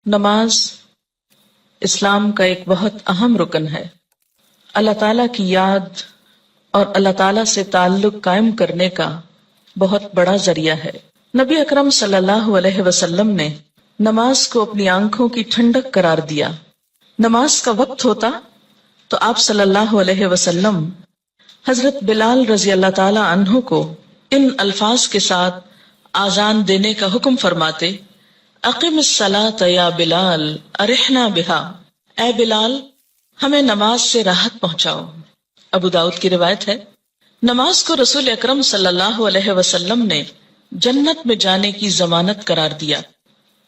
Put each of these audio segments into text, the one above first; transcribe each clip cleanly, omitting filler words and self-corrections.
نماز اسلام کا ایک بہت اہم رکن ہے۔ اللہ تعالیٰ کی یاد اور اللہ تعالیٰ سے تعلق قائم کرنے کا بہت بڑا ذریعہ ہے۔ نبی اکرم صلی اللہ علیہ وسلم نے نماز کو اپنی آنکھوں کی ٹھنڈک قرار دیا۔ نماز کا وقت ہوتا تو آپ صلی اللہ علیہ وسلم حضرت بلال رضی اللہ تعالی عنہ کو ان الفاظ کے ساتھ آذان دینے کا حکم فرماتے: اقم الصلاۃ یا بلال ارحنا بہا، اے بلال ہمیں نماز سے راحت پہنچاؤ۔ ابو داؤد کی روایت ہے۔ نماز کو رسول اکرم صلی اللہ علیہ وسلم نے جنت میں جانے کی ضمانت قرار دیا۔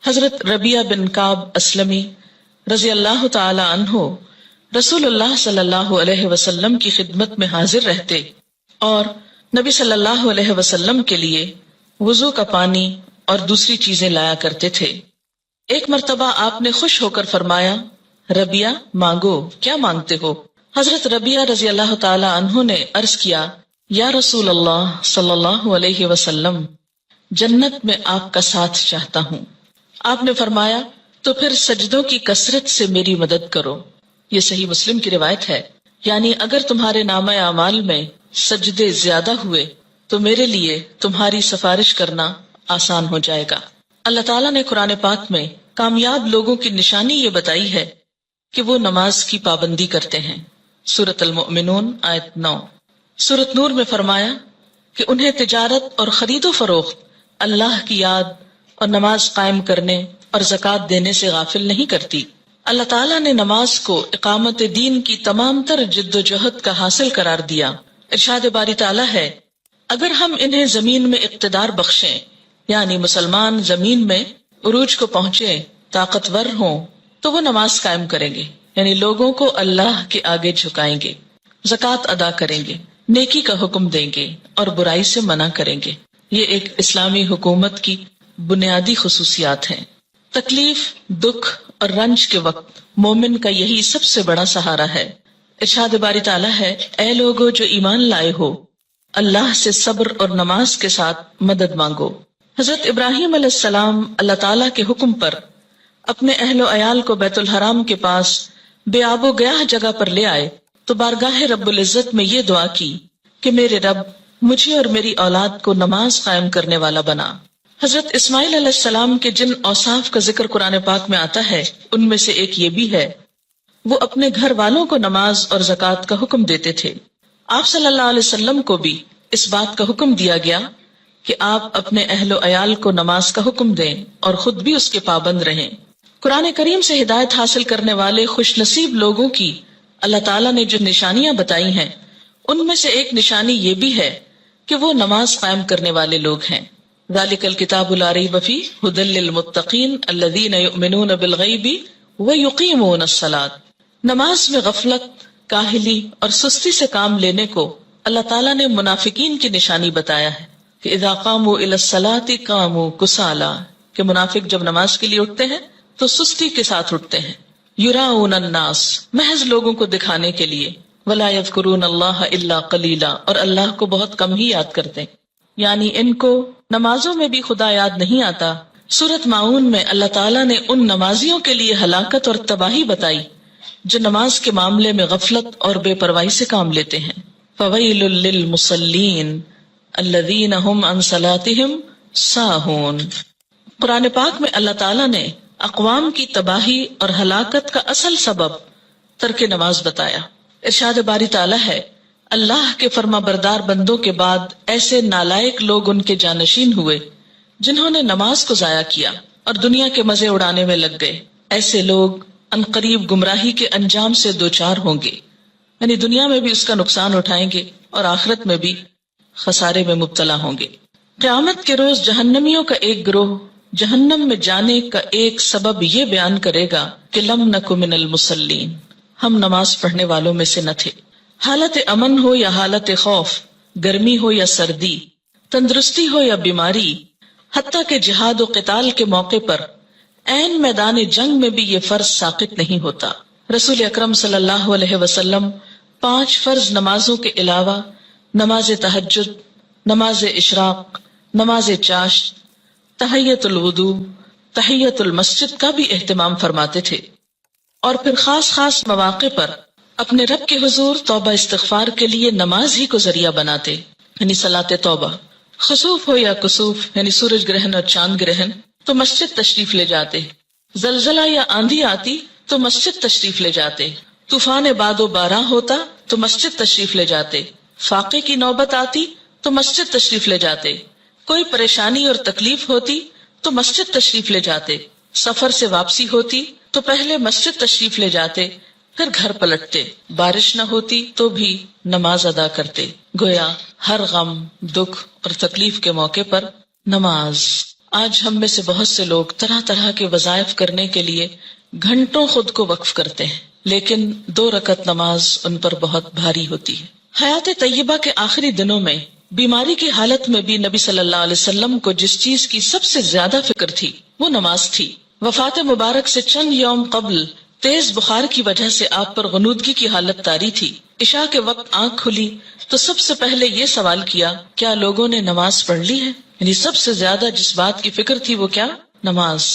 حضرت ربیعہ بن کعب اسلمی رضی اللہ تعالی عنہ رسول اللہ صلی اللہ علیہ وسلم کی خدمت میں حاضر رہتے اور نبی صلی اللہ علیہ وسلم کے لیے وضو کا پانی اور دوسری چیزیں لایا کرتے تھے۔ ایک مرتبہ آپ نے خوش ہو کر فرمایا: ربیعہ مانگو، کیا مانگتے ہو؟ حضرت ربیعہ رضی اللہ تعالی عنہ نے عرض کیا: یا رسول اللہ صلی اللہ علیہ وسلم، جنت میں آپ کا ساتھ چاہتا ہوں۔ آپ نے فرمایا: تو پھر سجدوں کی کثرت سے میری مدد کرو۔ یہ صحیح مسلم کی روایت ہے۔ یعنی اگر تمہارے نامہ اعمال میں سجدے زیادہ ہوئے تو میرے لیے تمہاری سفارش کرنا آسان ہو جائے گا۔ اللہ تعالیٰ نے قرآن پاک میں کامیاب لوگوں کی نشانی یہ بتائی ہے کہ وہ نماز کی پابندی کرتے ہیں۔ سورۃ المؤمنون آیت 9۔ سورۃ نور میں فرمایا کہ انہیں تجارت اور خرید و فروخت اللہ کی یاد اور نماز قائم کرنے اور زکوٰۃ دینے سے غافل نہیں کرتی۔ اللہ تعالیٰ نے نماز کو اقامت دین کی تمام تر جد و جہد کا حاصل قرار دیا۔ ارشاد باری تعالیٰ ہے: اگر ہم انہیں زمین میں اقتدار بخشیں، یعنی مسلمان زمین میں عروج کو پہنچے، طاقتور ہوں، تو وہ نماز قائم کریں گے، یعنی لوگوں کو اللہ کے آگے جھکائیں گے، زکوٰۃ ادا کریں گے، نیکی کا حکم دیں گے اور برائی سے منع کریں گے۔ یہ ایک اسلامی حکومت کی بنیادی خصوصیات ہیں۔ تکلیف، دکھ اور رنج کے وقت مومن کا یہی سب سے بڑا سہارا ہے۔ ارشاد باری تعالیٰ ہے: اے لوگو جو ایمان لائے ہو، اللہ سے صبر اور نماز کے ساتھ مدد مانگو۔ حضرت ابراہیم علیہ السلام اللہ تعالیٰ کے حکم پر اپنے اہل و عیال کو بیت الحرام کے پاس بے آب و گیاہ جگہ پر لے آئے تو بارگاہ رب العزت میں یہ دعا کی کہ میرے رب مجھے اور میری اولاد کو نماز قائم کرنے والا بنا۔ حضرت اسماعیل علیہ السلام کے جن اوصاف کا ذکر قرآن پاک میں آتا ہے ان میں سے ایک یہ بھی ہے، وہ اپنے گھر والوں کو نماز اور زکوٰۃ کا حکم دیتے تھے۔ آپ صلی اللہ علیہ وسلم کو بھی اس بات کا حکم دیا گیا کہ آپ اپنے اہل و عیال کو نماز کا حکم دیں اور خود بھی اس کے پابند رہیں۔ قرآن کریم سے ہدایت حاصل کرنے والے خوش نصیب لوگوں کی اللہ تعالیٰ نے جو نشانیاں بتائی ہیں ان میں سے ایک نشانی یہ بھی ہے کہ وہ نماز قائم کرنے والے لوگ ہیں۔ ذالک الکتاب لا ریب فیہ ھدی للمتقین الذین یؤمنون بالغیب ویقیمون الصلاۃ۔ نماز میں غفلت، کاہلی اور سستی سے کام لینے کو اللہ تعالیٰ نے منافقین کی نشانی بتایا ہے کہ اذا قاموا الی الصلاۃ قاموا کسالی، کہ منافق جب نماز کے لیے اٹھتے ہیں تو سستی کے ساتھ اٹھتے ہیں۔ یراؤن الناس، محض لوگوں کو دکھانے کے لیے، ولا یذکرون اللہ الا قلیلا، اور اللہ کو بہت کم ہی یاد کرتے ہیں، یعنی ان کو نمازوں میں بھی خدا یاد نہیں آتا۔ سورۃ ماؤن میں اللہ تعالیٰ نے ان نمازیوں کے لیے ہلاکت اور تباہی بتائی جو نماز کے معاملے میں غفلت اور بے پرواہی سے کام لیتے ہیں۔ فویل للمصلین الذین هم عن صلاتهم ساہون۔ قرآن پاک میں اللہ تعالیٰ نے اقوام کی تباہی اور ہلاکت کا اصل سبب ترک نماز بتایا۔ ارشاد باری تعالیٰ ہے: اللہ کے فرما بردار بندوں کے بعد ایسے نالائق لوگ ان کے جانشین ہوئے جنہوں نے نماز کو ضائع کیا اور دنیا کے مزے اڑانے میں لگ گئے۔ ایسے لوگ عنقریب گمراہی کے انجام سے دوچار ہوں گے، یعنی دنیا میں بھی اس کا نقصان اٹھائیں گے اور آخرت میں بھی خسارے میں مبتلا ہوں گے۔ قیامت کے روز جہنمیوں کا ایک گروہ جہنم میں جانے کا ایک سبب یہ بیان کرے گا کہ لم نک من المصلین، ہم نماز پڑھنے والوں میں سے نہ تھے۔ حالت امن ہو یا حالت خوف، گرمی ہو یا سردی، تندرستی ہو یا بیماری، حتیٰ کہ جہاد و قتال کے موقع پر عین میدان جنگ میں بھی یہ فرض ساقط نہیں ہوتا۔ رسول اکرم صلی اللہ علیہ وسلم 5 فرض نمازوں کے علاوہ نماز تہجد، نماز اشراق، نماز چاشت، تحیت الوضو، تحیت المسجد کا بھی اہتمام فرماتے تھے، اور پھر خاص خاص مواقع پر اپنے رب کے حضور توبہ استغفار کے لیے نماز ہی کو ذریعہ بناتے، یعنی صلاۃ توبہ۔ خسوف ہو یا کسوف یعنی سورج گرہن اور چاند گرہن تو مسجد تشریف لے جاتے، زلزلہ یا آندھی آتی تو مسجد تشریف لے جاتے، طوفان باد و باران ہوتا تو مسجد تشریف لے جاتے، فاقے کی نوبت آتی تو مسجد تشریف لے جاتے، کوئی پریشانی اور تکلیف ہوتی تو مسجد تشریف لے جاتے، سفر سے واپسی ہوتی تو پہلے مسجد تشریف لے جاتے، پھر گھر پلٹتے، بارش نہ ہوتی تو بھی نماز ادا کرتے۔ گویا ہر غم، دکھ اور تکلیف کے موقع پر نماز۔ آج ہم میں سے بہت سے لوگ طرح طرح کے وظائف کرنے کے لیے گھنٹوں خود کو وقف کرتے ہیں، لیکن 2 رکعت نماز ان پر بہت بھاری ہوتی ہے۔ حیات طیبہ کے آخری دنوں میں بیماری کی حالت میں بھی نبی صلی اللہ علیہ وسلم کو جس چیز کی سب سے زیادہ فکر تھی وہ نماز تھی۔ وفات مبارک سے چند یوم قبل تیز بخار کی وجہ سے آپ پر غنودگی کی حالت طاری تھی۔ عشاء کے وقت آنکھ کھلی تو سب سے پہلے یہ سوال کیا، کیا لوگوں نے نماز پڑھ لی ہے؟ یعنی سب سے زیادہ جس بات کی فکر تھی وہ کیا؟ نماز۔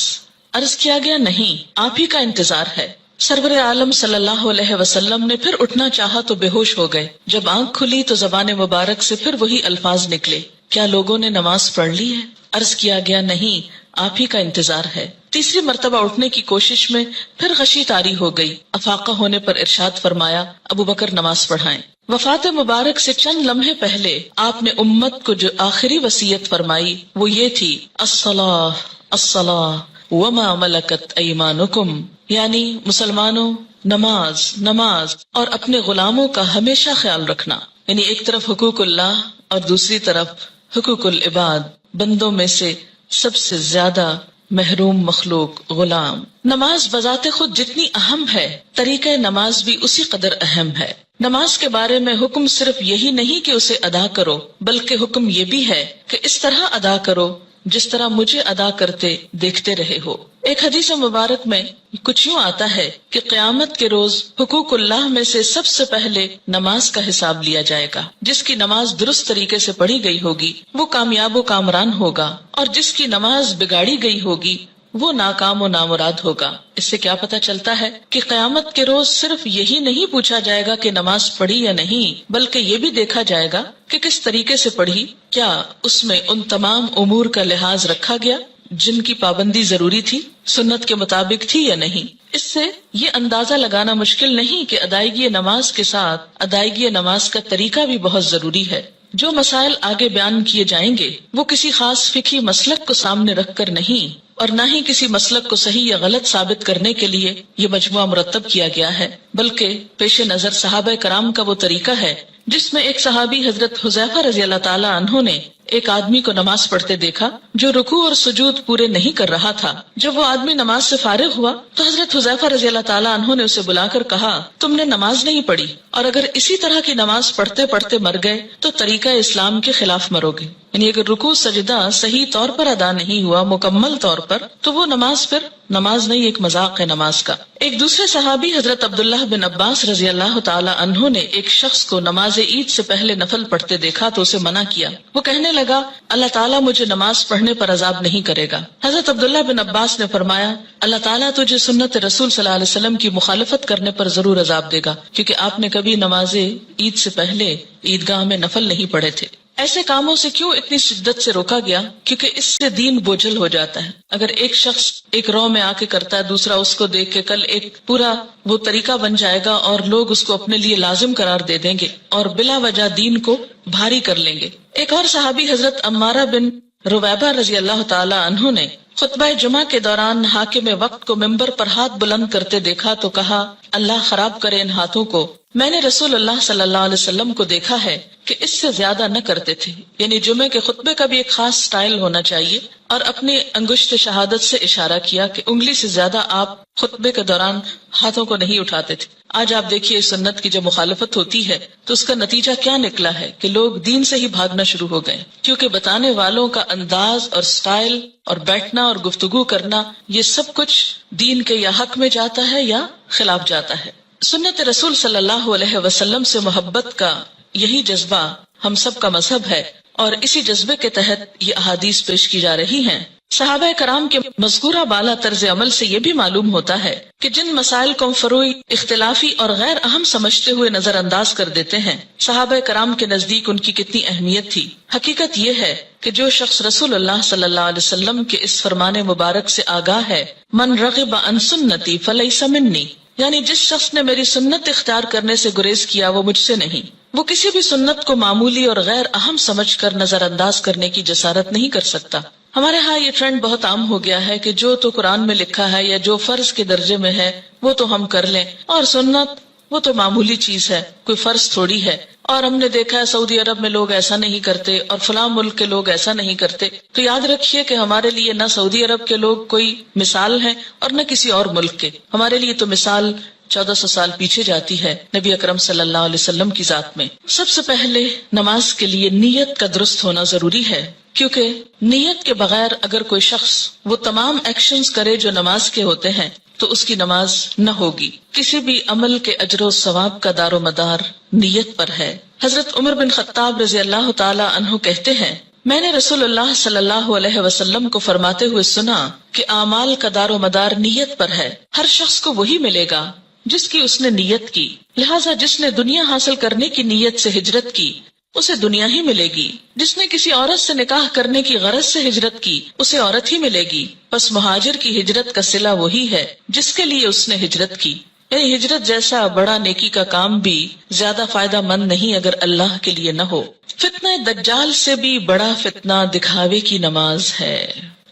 عرض کیا گیا نہیں، آپ ہی کا انتظار ہے۔ سرور عالم صلی اللہ علیہ وسلم نے پھر اٹھنا چاہا تو بے ہوش ہو گئے۔ جب آنکھ کھلی تو زبان مبارک سے پھر وہی الفاظ نکلے، کیا لوگوں نے نماز پڑھ لی ہے؟ عرض کیا گیا نہیں، آپ ہی کا انتظار ہے۔ تیسری مرتبہ اٹھنے کی کوشش میں پھر غشی طاری ہو گئی۔ افاقہ ہونے پر ارشاد فرمایا، ابو بکر نماز پڑھائیں۔ وفات مبارک سے چند لمحے پہلے آپ نے امت کو جو آخری وصیت فرمائی وہ یہ تھی، الصلاۃ الصلاۃ وما ملکت ایمانکم، یعنی مسلمانوں نماز نماز اور اپنے غلاموں کا ہمیشہ خیال رکھنا، یعنی ایک طرف حقوق اللہ اور دوسری طرف حقوق العباد، بندوں میں سے سب سے زیادہ محروم مخلوق غلام۔ نماز بذات خود جتنی اہم ہے، طریقہ نماز بھی اسی قدر اہم ہے۔ نماز کے بارے میں حکم صرف یہی نہیں کہ اسے ادا کرو، بلکہ حکم یہ بھی ہے کہ اس طرح ادا کرو جس طرح مجھے ادا کرتے دیکھتے رہے ہو۔ ایک حدیث مبارک میں کچھ یوں آتا ہے کہ قیامت کے روز حقوق اللہ میں سے سب سے پہلے نماز کا حساب لیا جائے گا۔ جس کی نماز درست طریقے سے پڑھی گئی ہوگی وہ کامیاب و کامران ہوگا، اور جس کی نماز بگاڑی گئی ہوگی وہ ناکام و نامراد ہوگا۔ اس سے کیا پتہ چلتا ہے کہ قیامت کے روز صرف یہی نہیں پوچھا جائے گا کہ نماز پڑھی یا نہیں، بلکہ یہ بھی دیکھا جائے گا کہ کس طریقے سے پڑھی، کیا اس میں ان تمام امور کا لحاظ رکھا گیا جن کی پابندی ضروری تھی، سنت کے مطابق تھی یا نہیں۔ اس سے یہ اندازہ لگانا مشکل نہیں کہ ادائیگی نماز کے ساتھ ادائیگی نماز کا طریقہ بھی بہت ضروری ہے۔ جو مسائل آگے بیان کیے جائیں گے وہ کسی خاص فقہی مسلک کو سامنے رکھ کر نہیں، اور نہ ہی کسی مسلک کو صحیح یا غلط ثابت کرنے کے لیے یہ مجموعہ مرتب کیا گیا ہے، بلکہ پیش نظر صحابہ کرام کا وہ طریقہ ہے جس میں ایک صحابی حضرت حذیفہ رضی اللہ تعالی عنہ نے ایک آدمی کو نماز پڑھتے دیکھا جو رکوع اور سجود پورے نہیں کر رہا تھا۔ جب وہ آدمی نماز سے فارغ ہوا تو حضرت حذیفہ رضی اللہ تعالی عنہ نے اسے بلا کر کہا، تم نے نماز نہیں پڑھی، اور اگر اسی طرح کی نماز پڑھتے پڑھتے مر گئے تو طریقہ اسلام کے خلاف مرو گے۔ یعنی اگر رکوع سجدہ صحیح طور پر ادا نہیں ہوا مکمل طور پر تو وہ نماز پھر نماز نہیں، ایک مذاق ہے نماز کا۔ ایک دوسرے صحابی حضرت عبداللہ بن عباس رضی اللہ تعالی عنہ نے ایک شخص کو نماز عید سے پہلے نفل پڑھتے دیکھا تو اسے منع کیا۔ وہ کہنے لگا، اللہ تعالیٰ مجھے نماز پڑھنے پر عذاب نہیں کرے گا۔ حضرت عبداللہ بن عباس نے فرمایا، اللہ تعالیٰ تجھے سنت رسول صلی اللہ علیہ وسلم کی مخالفت کرنے پر ضرور عذاب دے گا، کیونکہ آپ نے کبھی نماز عید سے پہلے عیدگاہ میں نفل نہیں پڑھے تھے۔ ایسے کاموں سے کیوں اتنی شدت سے روکا گیا؟ کیونکہ اس سے دین بوجھل ہو جاتا ہے۔ اگر ایک شخص ایک رو میں آ کے کرتا ہے، دوسرا اس کو دیکھ کے، کل ایک پورا وہ طریقہ بن جائے گا اور لوگ اس کو اپنے لیے لازم قرار دے دیں گے اور بلا وجہ دین کو بھاری کر لیں گے۔ ایک اور صحابی حضرت عمارہ بن رویبہ رضی اللہ تعالی عنہ نے خطبہ جمعہ کے دوران حاکم وقت کو ممبر پر ہاتھ بلند کرتے دیکھا تو کہا، اللہ خراب کرے ان ہاتھوں کو، میں نے رسول اللہ صلی اللہ علیہ وسلم کو دیکھا ہے کہ اس سے زیادہ نہ کرتے تھے۔ یعنی جمعے کے خطبے کا بھی ایک خاص سٹائل ہونا چاہیے، اور اپنی انگشت شہادت سے اشارہ کیا کہ انگلی سے زیادہ آپ خطبے کے دوران ہاتھوں کو نہیں اٹھاتے تھے۔ آج آپ دیکھیے سنت کی جب مخالفت ہوتی ہے تو اس کا نتیجہ کیا نکلا ہے کہ لوگ دین سے ہی بھاگنا شروع ہو گئے، کیونکہ بتانے والوں کا انداز اور سٹائل اور بیٹھنا اور گفتگو کرنا یہ سب کچھ دین کے یا حق میں جاتا ہے یا خلاف جاتا ہے۔ سنت رسول صلی اللہ علیہ وسلم سے محبت کا یہی جذبہ ہم سب کا مذہب ہے، اور اسی جذبے کے تحت یہ احادیث پیش کی جا رہی ہیں۔ صحابہ کرام کے مذکورہ بالا طرز عمل سے یہ بھی معلوم ہوتا ہے کہ جن مسائل کو فروعی، اختلافی اور غیر اہم سمجھتے ہوئے نظر انداز کر دیتے ہیں، صحابہ کرام کے نزدیک ان کی کتنی اہمیت تھی۔ حقیقت یہ ہے کہ جو شخص رسول اللہ صلی اللہ علیہ وسلم کے اس فرمان مبارک سے آگاہ ہے، من رغب عن سنتی فلیس منی، یعنی جس شخص نے میری سنت اختیار کرنے سے گریز کیا وہ مجھ سے نہیں، وہ کسی بھی سنت کو معمولی اور غیر اہم سمجھ کر نظر انداز کرنے کی جسارت نہیں کر سکتا۔ ہمارے ہاں یہ ٹرینڈ بہت عام ہو گیا ہے کہ جو تو قرآن میں لکھا ہے یا جو فرض کے درجے میں ہے وہ تو ہم کر لیں، اور سنت وہ تو معمولی چیز ہے، کوئی فرض تھوڑی ہے۔ اور ہم نے دیکھا ہے سعودی عرب میں لوگ ایسا نہیں کرتے اور فلاں ملک کے لوگ ایسا نہیں کرتے۔ تو یاد رکھیے کہ ہمارے لیے نہ سعودی عرب کے لوگ کوئی مثال ہیں اور نہ کسی اور ملک کے، ہمارے لیے تو مثال 1400 سال پیچھے جاتی ہے نبی اکرم صلی اللہ علیہ وسلم کی ذات میں۔ سب سے پہلے نماز کے لیے نیت کا درست ہونا ضروری ہے، کیونکہ نیت کے بغیر اگر کوئی شخص وہ تمام ایکشنز کرے جو نماز کے ہوتے ہیں تو اس کی نماز نہ ہوگی۔ کسی بھی عمل کے اجر و ثواب کا دار و مدار نیت پر ہے۔ حضرت عمر بن خطاب رضی اللہ تعالی عنہ کہتے ہیں، میں نے رسول اللہ صلی اللہ علیہ وسلم کو فرماتے ہوئے سنا کہ اعمال کا دار و مدار نیت پر ہے، ہر شخص کو وہی ملے گا جس کی اس نے نیت کی، لہٰذا جس نے دنیا حاصل کرنے کی نیت سے ہجرت کی اسے دنیا ہی ملے گی، جس نے کسی عورت سے نکاح کرنے کی غرض سے ہجرت کی اسے عورت ہی ملے گی، بس مہاجر کی ہجرت کا صلہ وہی ہے جس کے لیے اس نے ہجرت کی۔ یعنی ہجرت جیسا بڑا نیکی کا کام بھی زیادہ فائدہ مند نہیں اگر اللہ کے لیے نہ ہو۔ فتنہ دجال سے بھی بڑا فتنہ دکھاوے کی نماز ہے،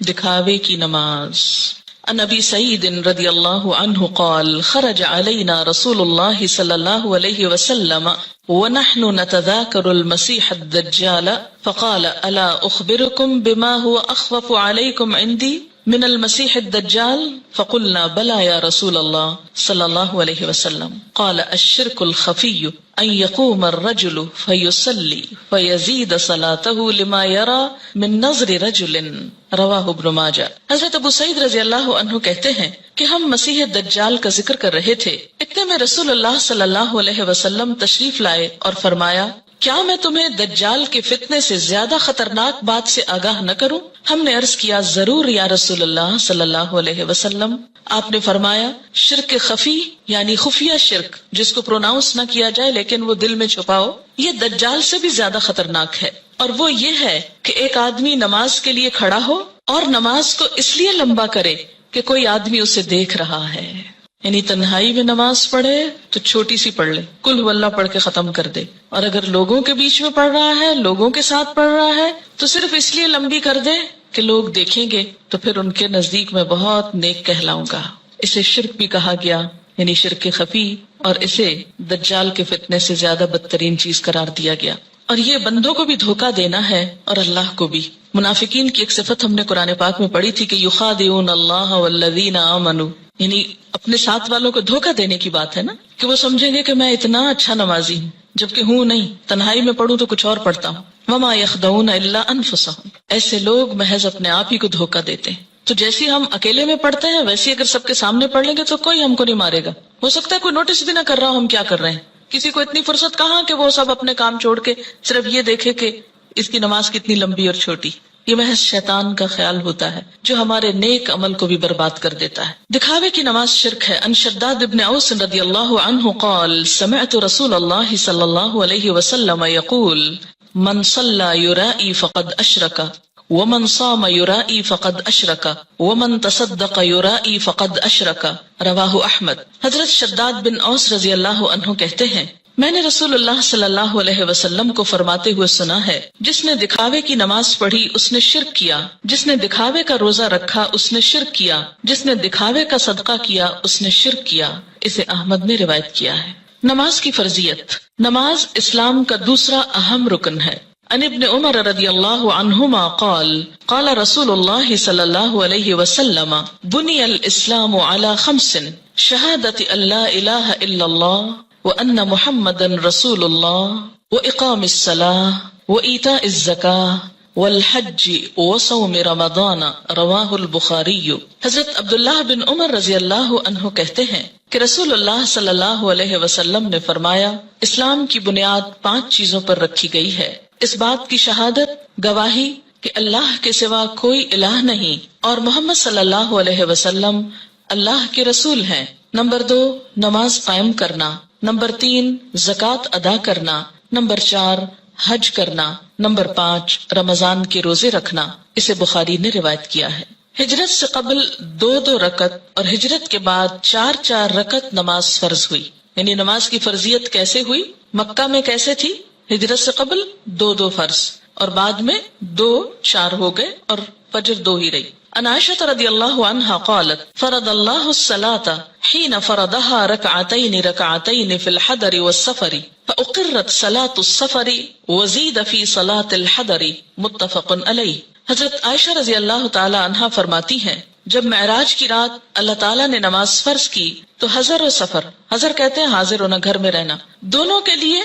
دکھاوے کی نماز۔ عن ابی سعید رضی اللہ عنہ قال خرج علینا رسول اللہ صلی اللہ علیہ وسلم ونحن نتذاكر المسيح الدجال فقال الا اخبركم بما هو اخوف عليكم عندي من المسيح الدجال فقلنا بلى يا رسول الله صلى الله عليه وسلم قال الشرك الخفي ان يقوم الرجل فيصلي فيزيد صلاته لما يرى من نظر رجل رواہ ابن ماجہ۔ حضرت ابو سعید رضی اللہ عنہ کہتے ہیں کہ ہم مسیح دجال کا ذکر کر رہے تھے، اتنے میں رسول اللہ صلی اللہ علیہ وسلم تشریف لائے اور فرمایا، کیا میں تمہیں دجال کے فتنے سے زیادہ خطرناک بات سے آگاہ نہ کروں؟ ہم نے عرض کیا، ضرور یا رسول اللہ صلی اللہ علیہ وسلم۔ آپ نے فرمایا، شرک خفی یعنی خفیہ شرک جس کو پروناؤنس نہ کیا جائے لیکن وہ دل میں چھپاؤ، یہ دجال سے بھی زیادہ خطرناک ہے، اور وہ یہ ہے کہ ایک آدمی نماز کے لیے کھڑا ہو اور نماز کو اس لیے لمبا کرے کہ کوئی آدمی اسے دیکھ رہا ہے، یعنی تنہائی میں نماز پڑھے تو چھوٹی سی پڑھ لے، قل هو اللہ پڑھ کے ختم کر دے، اور اگر لوگوں کے بیچ میں پڑھ رہا ہے، لوگوں کے ساتھ پڑھ رہا ہے تو صرف اس لیے لمبی کر دے کہ لوگ دیکھیں گے تو پھر ان کے نزدیک میں بہت نیک کہلاؤں گا۔ اسے شرک بھی کہا گیا، یعنی شرک خفی، اور اسے دجال کے فتنے سے زیادہ بدترین چیز قرار دیا گیا۔ اور یہ بندوں کو بھی دھوکہ دینا ہے اور اللہ کو بھی۔ منافقین کی ایک صفت ہم نے قرآن پاک میں پڑھی تھی کہ یخادعون اللہ والذین آمنوا، یعنی اپنے ساتھ والوں کو دھوکہ دینے کی بات ہے نا، کہ وہ سمجھیں گے کہ میں اتنا اچھا نمازی ہوں جبکہ ہوں نہیں، تنہائی میں پڑھوں تو کچھ اور پڑھتا ہوں۔ وما یخدعون الا انفسهم، ایسے لوگ محض اپنے آپ ہی کو دھوکہ دیتے ہیں۔ تو جیسی ہم اکیلے میں پڑھتے ہیں ویسے اگر سب کے سامنے پڑھ لیں گے تو کوئی ہم کو نہیں مارے گا، ہو سکتا ہے کوئی نوٹس بھی نہ کر رہا ہو ہم کیا کر رہے ہیں، کسی کو اتنی فرصت کہاں کہ وہ سب اپنے کام چھوڑ کے صرف یہ دیکھے کہ اس کی نماز کتنی لمبی اور چھوٹی۔ یہ محض شیطان کا خیال ہوتا ہے جو ہمارے نیک عمل کو بھی برباد کر دیتا ہے۔ دکھاوے کی نماز شرک ہے۔ ان شداد ابن اوس رضی اللہ عنہ قال سمعت رسول اللہ صلی اللہ علیہ وسلم یقول من صلی یرائی فقد اشرک ومن صام یرائی فقد اشرک ومن تصدق یرائی فقد اشرک رواہ احمد۔ حضرت شداد بن اوس رضی اللہ عنہ کہتے ہیں، میں نے رسول اللہ صلی اللہ علیہ وسلم کو فرماتے ہوئے سنا ہے، جس نے دکھاوے کی نماز پڑھی اس نے شرک کیا، جس نے دکھاوے کا روزہ رکھا اس نے شرک کیا، جس نے دکھاوے کا صدقہ کیا اس نے شرک کیا۔ اسے احمد نے روایت کیا ہے۔ نماز کی فرضیت۔ نماز اسلام کا دوسرا اہم رکن ہے۔ عن ابن عمر رضی اللہ عنہما قال قال رسول اللہ صلی اللہ علیہ وسلم بنی الاسلام علی خمس شہادت ان لا الہ الا اللہ وان محمدا رسول اللہ واقام الصلاة وایتاء الزکاة والحج وصوم رمضان رواہ البخاری۔ حضرت عبداللہ بن عمر رضی اللہ عنہ کہتے ہیں کہ رسول اللہ صلی اللہ علیہ وسلم نے فرمایا، اسلام کی بنیاد 5 چیزوں پر رکھی گئی ہے، اس بات کی شہادت، گواہی کہ اللہ کے سوا کوئی الہ نہیں اور محمد صلی اللہ علیہ وسلم اللہ کے رسول ہیں۔ نمبر 2 نماز قائم کرنا، نمبر 3 زکوٰۃ ادا کرنا، نمبر 4 حج کرنا، نمبر 5 رمضان کے روزے رکھنا۔ اسے بخاری نے روایت کیا ہے۔ ہجرت سے قبل 2 رکعت اور ہجرت کے بعد 4 رکعت نماز فرض ہوئی۔ یعنی نماز کی فرضیت کیسے ہوئی؟ مکہ میں کیسے تھی؟ ہجرت سے قبل 2 فرض اور بعد میں 4 ہو گئے اور فجر 2 ہی رہی۔ عن عائشہ رضی اللہ عنہا قالت فرض اللہ الصلاة حين فرضها ركعتين في الحضر والسفر فأقرت صلاة السفر وزيد في صلاة الحضر متفق علیہ۔ حضرت عائشہ رضی اللہ تعالی عنہا فرماتی ہیں جب معراج کی رات اللہ تعالیٰ نے نماز فرض کی تو حضر و سفر، حضر کہتے ہیں حاضر ہونا، گھر میں رہنا، دونوں کے لیے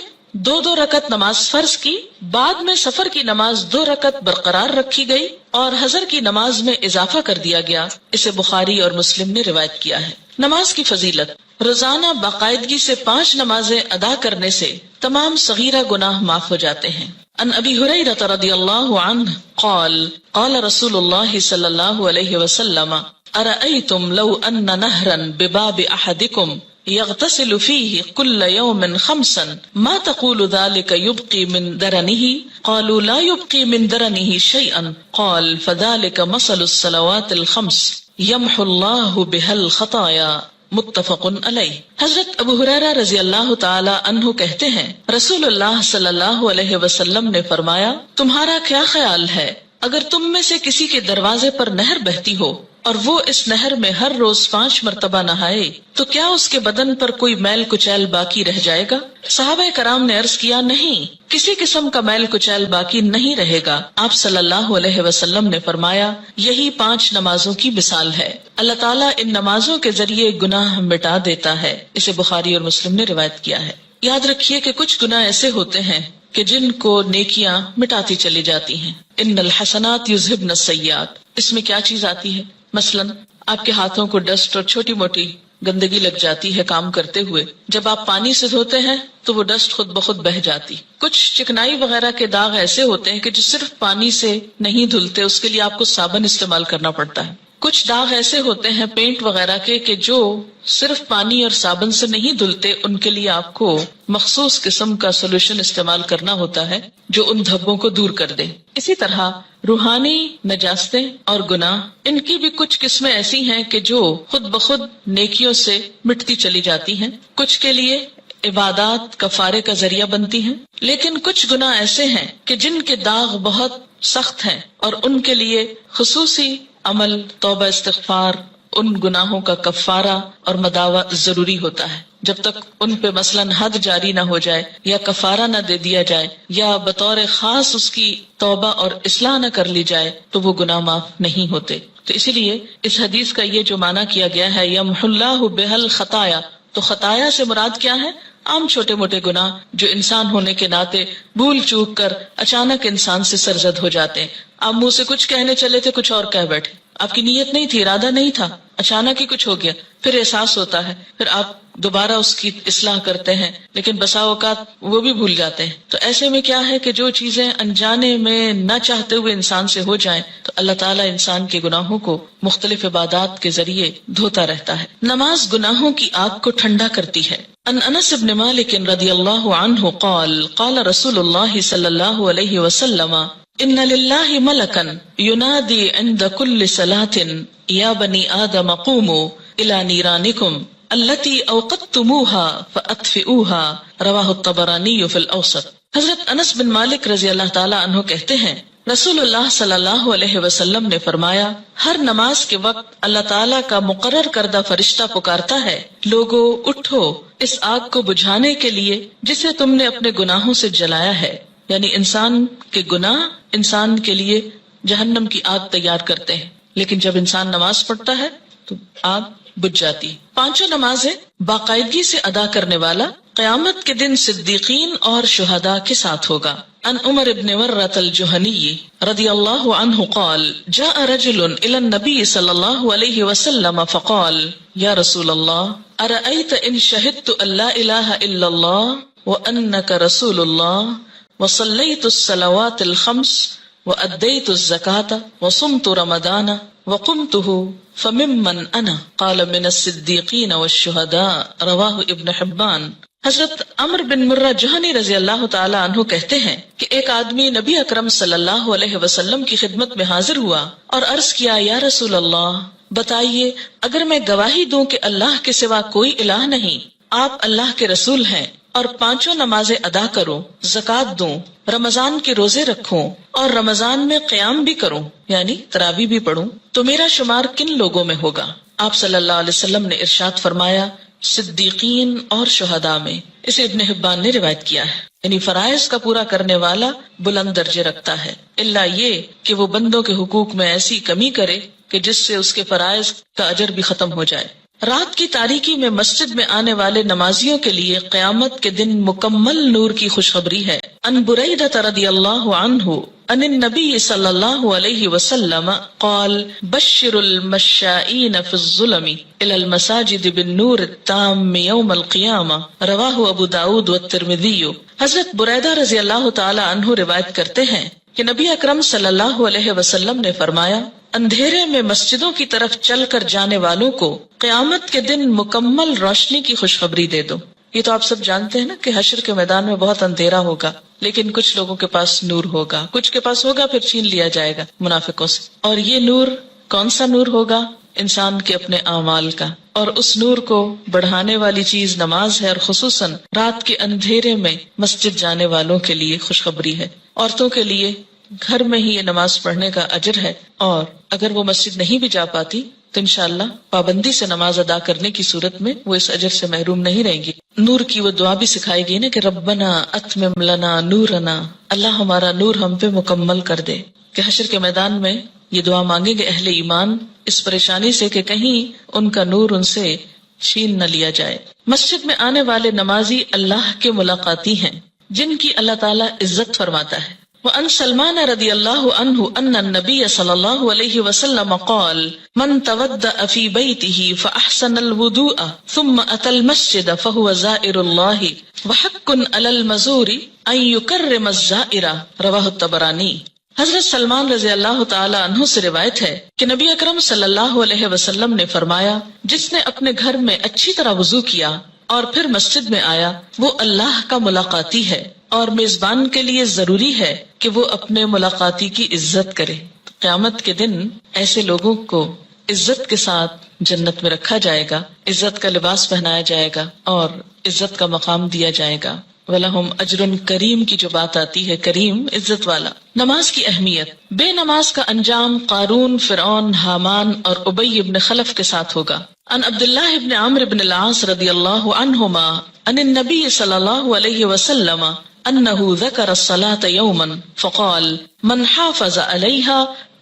2 رکعت نماز فرض کی، بعد میں سفر کی نماز 2 رکعت برقرار رکھی گئی اور حضر کی نماز میں اضافہ کر دیا گیا۔ اسے بخاری اور مسلم نے روایت کیا ہے۔ نماز کی فضیلت، روزانہ باقاعدگی سے 5 نمازیں ادا کرنے سے تمام صغیرہ گناہ معاف ہو جاتے ہیں۔ عن ابی ہریرہ رضی اللہ عنہ قال قال رسول اللہ صلی اللہ علیہ وسلم ارأیتم لو ان نہرا بباب احدکم یغتسل فیہ کل یوم 5 ما تقول ذلك یبقی من درنہ قالوا لا یبقی من درنہ شیئا قال فذلك مثل الصلوات الخمس یمحو اللہ بها الخطایا متفق علیہ۔ حضرت ابو ہریرہ رضی اللہ تعالی عنہ کہتے ہیں رسول اللہ صلی اللہ علیہ وسلم نے فرمایا تمہارا کیا خیال ہے اگر تم میں سے کسی کے دروازے پر نہر بہتی ہو اور وہ اس نہر میں ہر روز 5 مرتبہ نہائے تو کیا اس کے بدن پر کوئی میل کچیل باقی رہ جائے گا؟ صحابہ کرام نے عرض کیا نہیں، کسی قسم کا میل کچیل باقی نہیں رہے گا۔ آپ صلی اللہ علیہ وسلم نے فرمایا یہی 5 نمازوں کی مثال ہے، اللہ تعالیٰ ان نمازوں کے ذریعے گناہ مٹا دیتا ہے۔ اسے بخاری اور مسلم نے روایت کیا ہے۔ یاد رکھیے کہ کچھ گناہ ایسے ہوتے ہیں کہ جن کو نیکیاں مٹاتی چلی جاتی ہیں۔ ان الحسنات یذہبن السیئات، اس میں کیا چیز آتی ہے؟ مثلا آپ کے ہاتھوں کو ڈسٹ اور چھوٹی موٹی گندگی لگ جاتی ہے کام کرتے ہوئے، جب آپ پانی سے دھوتے ہیں تو وہ ڈسٹ خود بخود بہہ جاتی۔ کچھ چکنائی وغیرہ کے داغ ایسے ہوتے ہیں کہ جو صرف پانی سے نہیں دھلتے، اس کے لیے آپ کو صابن استعمال کرنا پڑتا ہے۔ کچھ داغ ایسے ہوتے ہیں پینٹ وغیرہ کے کہ جو صرف پانی اور صابن سے نہیں دھلتے، ان کے لیے آپ کو مخصوص قسم کا سولوشن استعمال کرنا ہوتا ہے جو ان دھبوں کو دور کر دے۔ اسی طرح روحانی نجاستیں اور گناہ، ان کی بھی کچھ قسمیں ایسی ہیں کہ جو خود بخود نیکیوں سے مٹتی چلی جاتی ہیں، کچھ کے لیے عبادات کفارے کا ذریعہ بنتی ہیں، لیکن کچھ گناہ ایسے ہیں کہ جن کے داغ بہت سخت ہیں اور ان کے لیے خصوصی عمل توبہ استغفار، ان گناہوں کا کفارہ اور مداوع ضروری ہوتا ہے۔ جب تک ان پہ مثلاً حد جاری نہ ہو جائے یا کفارہ نہ دے دیا جائے یا بطور خاص اس کی توبہ اور اصلاح نہ کر لی جائے تو وہ گناہ معاف نہیں ہوتے۔ تو اسی لیے اس حدیث کا یہ جو معنی کیا گیا ہے یمحو اللہ بها الخطایا، تو خطایا سے مراد کیا ہے؟ عام چھوٹے موٹے گناہ جو انسان ہونے کے ناطے بھول چوک کر اچانک انسان سے سرزد ہو جاتے ہیں۔ آپ منہ سے کچھ کہنے چلے تھے، کچھ اور کہہ بیٹھے، آپ کی نیت نہیں تھی، ارادہ نہیں تھا، اچانک ہی کچھ ہو گیا، پھر احساس ہوتا ہے، پھر آپ دوبارہ اس کی اصلاح کرتے ہیں، لیکن بسا اوقات وہ بھی بھول جاتے ہیں۔ تو ایسے میں کیا ہے کہ جو چیزیں انجانے میں نہ چاہتے ہوئے انسان سے ہو جائیں تو اللہ تعالیٰ انسان کے گناہوں کو مختلف عبادات کے ذریعے دھوتا رہتا ہے۔ نماز گناہوں کی آگ کو ٹھنڈا کرتی ہے۔ عن انس بن مالک رضی اللہ عنہ قال قال رسول اللہ صلی اللہ علیہ وسلم ان للہ ملکا ینادی عند کل صلاة یا بنی آدم قوموا الی نیرانکم التی اوقدتموها فاطفئوها رواہ الطبرانی فی الاوسط۔ حضرت انس بن مالک رضی اللہ تعالی عنہ کہتے ہیں رسول اللہ صلی اللہ علیہ وسلم نے فرمایا ہر نماز کے وقت اللہ تعالیٰ کا مقرر کردہ فرشتہ پکارتا ہے، لوگو اٹھو اس آگ کو بجھانے کے لیے جسے تم نے اپنے گناہوں سے جلایا ہے۔ یعنی انسان کے گناہ انسان کے لیے جہنم کی آگ تیار کرتے ہیں، لیکن جب انسان نماز پڑھتا ہے تو آگ بجھ جاتی۔ 5 نمازیں باقاعدگی سے ادا کرنے والا قیامت کے دن صدیقین اور شہداء کے ساتھ ہوگا۔ عن عمر بن ورۃ الجہنی رضی اللہ عنہ قال جاء رجل الى النبی صلی اللہ علیہ وسلم فقال یا رسول اللہ ارأیت ان شہدت ان لا الہ الا اللہ وانک رسول اللہ وصلیت الصلوات الخمس وأديت الزكاة وصمت رمضان وقمته فممن أنا قال من الصديقين والشهداء رواہ ابن حبان۔ حضرت عمرو بن مرہ جہنی رضی اللہ تعالی عنہ کہتے ہیں کہ ایک آدمی نبی اکرم صلی اللہ علیہ وسلم کی خدمت میں حاضر ہوا اور عرض کیا، یا رسول اللہ بتائیے اگر میں گواہی دوں کہ اللہ کے سوا کوئی الہ نہیں، آپ اللہ کے رسول ہیں، اور 5 نمازیں ادا کروں، زکوٰۃ دوں، رمضان کے روزے رکھوں اور رمضان میں قیام بھی کروں یعنی تراویح بھی پڑھوں، تو میرا شمار کن لوگوں میں ہوگا؟ آپ صلی اللہ علیہ وسلم نے ارشاد فرمایا، صدیقین اور شہداء میں۔ اسے ابن حبان نے روایت کیا ہے۔ یعنی فرائض کا پورا کرنے والا بلند درجے رکھتا ہے، الا یہ کہ وہ بندوں کے حقوق میں ایسی کمی کرے کہ جس سے اس کے فرائض کا اجر بھی ختم ہو جائے۔ رات کی تاریکی میں مسجد میں آنے والے نمازیوں کے لیے قیامت کے دن مکمل نور کی خوشخبری ہے۔ ان بریدہ رضی اللہ عنہ ان النبی صلی اللہ علیہ وسلم قال بشر المشائین فی الظلم الى المساجد بالنور التام یوم القیامہ، رواہ ابو داود والترمذی۔ حضرت بریدہ رضی اللہ تعالی عنہ روایت کرتے ہیں کہ نبی اکرم صلی اللہ علیہ وسلم نے فرمایا، اندھیرے میں مسجدوں کی طرف چل کر جانے والوں کو قیامت کے دن مکمل روشنی کی خوشخبری دے دو۔ یہ تو آپ سب جانتے ہیں نا کہ حشر کے میدان میں بہت اندھیرا ہوگا، لیکن کچھ لوگوں کے پاس نور ہوگا، کچھ کے پاس ہوگا پھر چھین لیا جائے گا منافقوں سے۔ اور یہ نور کون سا نور ہوگا؟ انسان کے اپنے اعمال کا، اور اس نور کو بڑھانے والی چیز نماز ہے، اور خصوصاً رات کے اندھیرے میں مسجد جانے والوں کے لیے خوشخبری ہے۔ عورتوں کے لیے گھر میں ہی یہ نماز پڑھنے کا اجر ہے، اور اگر وہ مسجد نہیں بھی جا پاتی تو انشاءاللہ پابندی سے نماز ادا کرنے کی صورت میں وہ اس اجر سے محروم نہیں رہیں گی۔ نور کی وہ دعا بھی سکھائی گئی نا کہ ربنا اتمم لنا نورنا، اللہ ہمارا نور ہم پہ مکمل کر دے، کہ حشر کے میدان میں یہ دعا مانگیں گے اہل ایمان اس پریشانی سے کہ کہیں ان کا نور ان سے چھین نہ لیا جائے۔ مسجد میں آنے والے نمازی اللہ کے ملاقاتی ہیں جن کی اللہ تعالیٰ عزت فرماتا ہے۔ وعن سلمان رضی اللہ عنہ ان النبی صلی اللہ علیہ وسلم قال من تودأ في بيته فأحسن الوضوء ثم أتى المسجد فهو زائر الله وحق على المزور أن يكرم الزائر، رواہ الطبرانی۔ حضرت سلمان رضی اللہ تعالی عنہ سے روایت ہے کہ نبی اکرم صلی اللہ علیہ وسلم نے فرمایا، جس نے اپنے گھر میں اچھی طرح وضو کیا اور پھر مسجد میں آیا وہ اللہ کا ملاقاتی ہے، اور میزبان کے لیے ضروری ہے کہ وہ اپنے ملاقاتی کی عزت کرے۔ قیامت کے دن ایسے لوگوں کو عزت کے ساتھ جنت میں رکھا جائے گا، عزت کا لباس پہنایا جائے گا اور عزت کا مقام دیا جائے گا۔ وَلَهُمْ أَجْرٌ کریم کی جو بات آتی ہے، کریم عزت والا۔ نماز کی اہمیت، بے نماز کا انجام قارون، فرعون، حامان اور ابی ابن خلف کے ساتھ ہوگا۔ عن عبداللہ ابن عمرو بن العاص رضی اللہ عنہما عن النبی صلی اللہ علیہ وسلم انه ذکر الصلاة یوما فقال من حافظ علیہا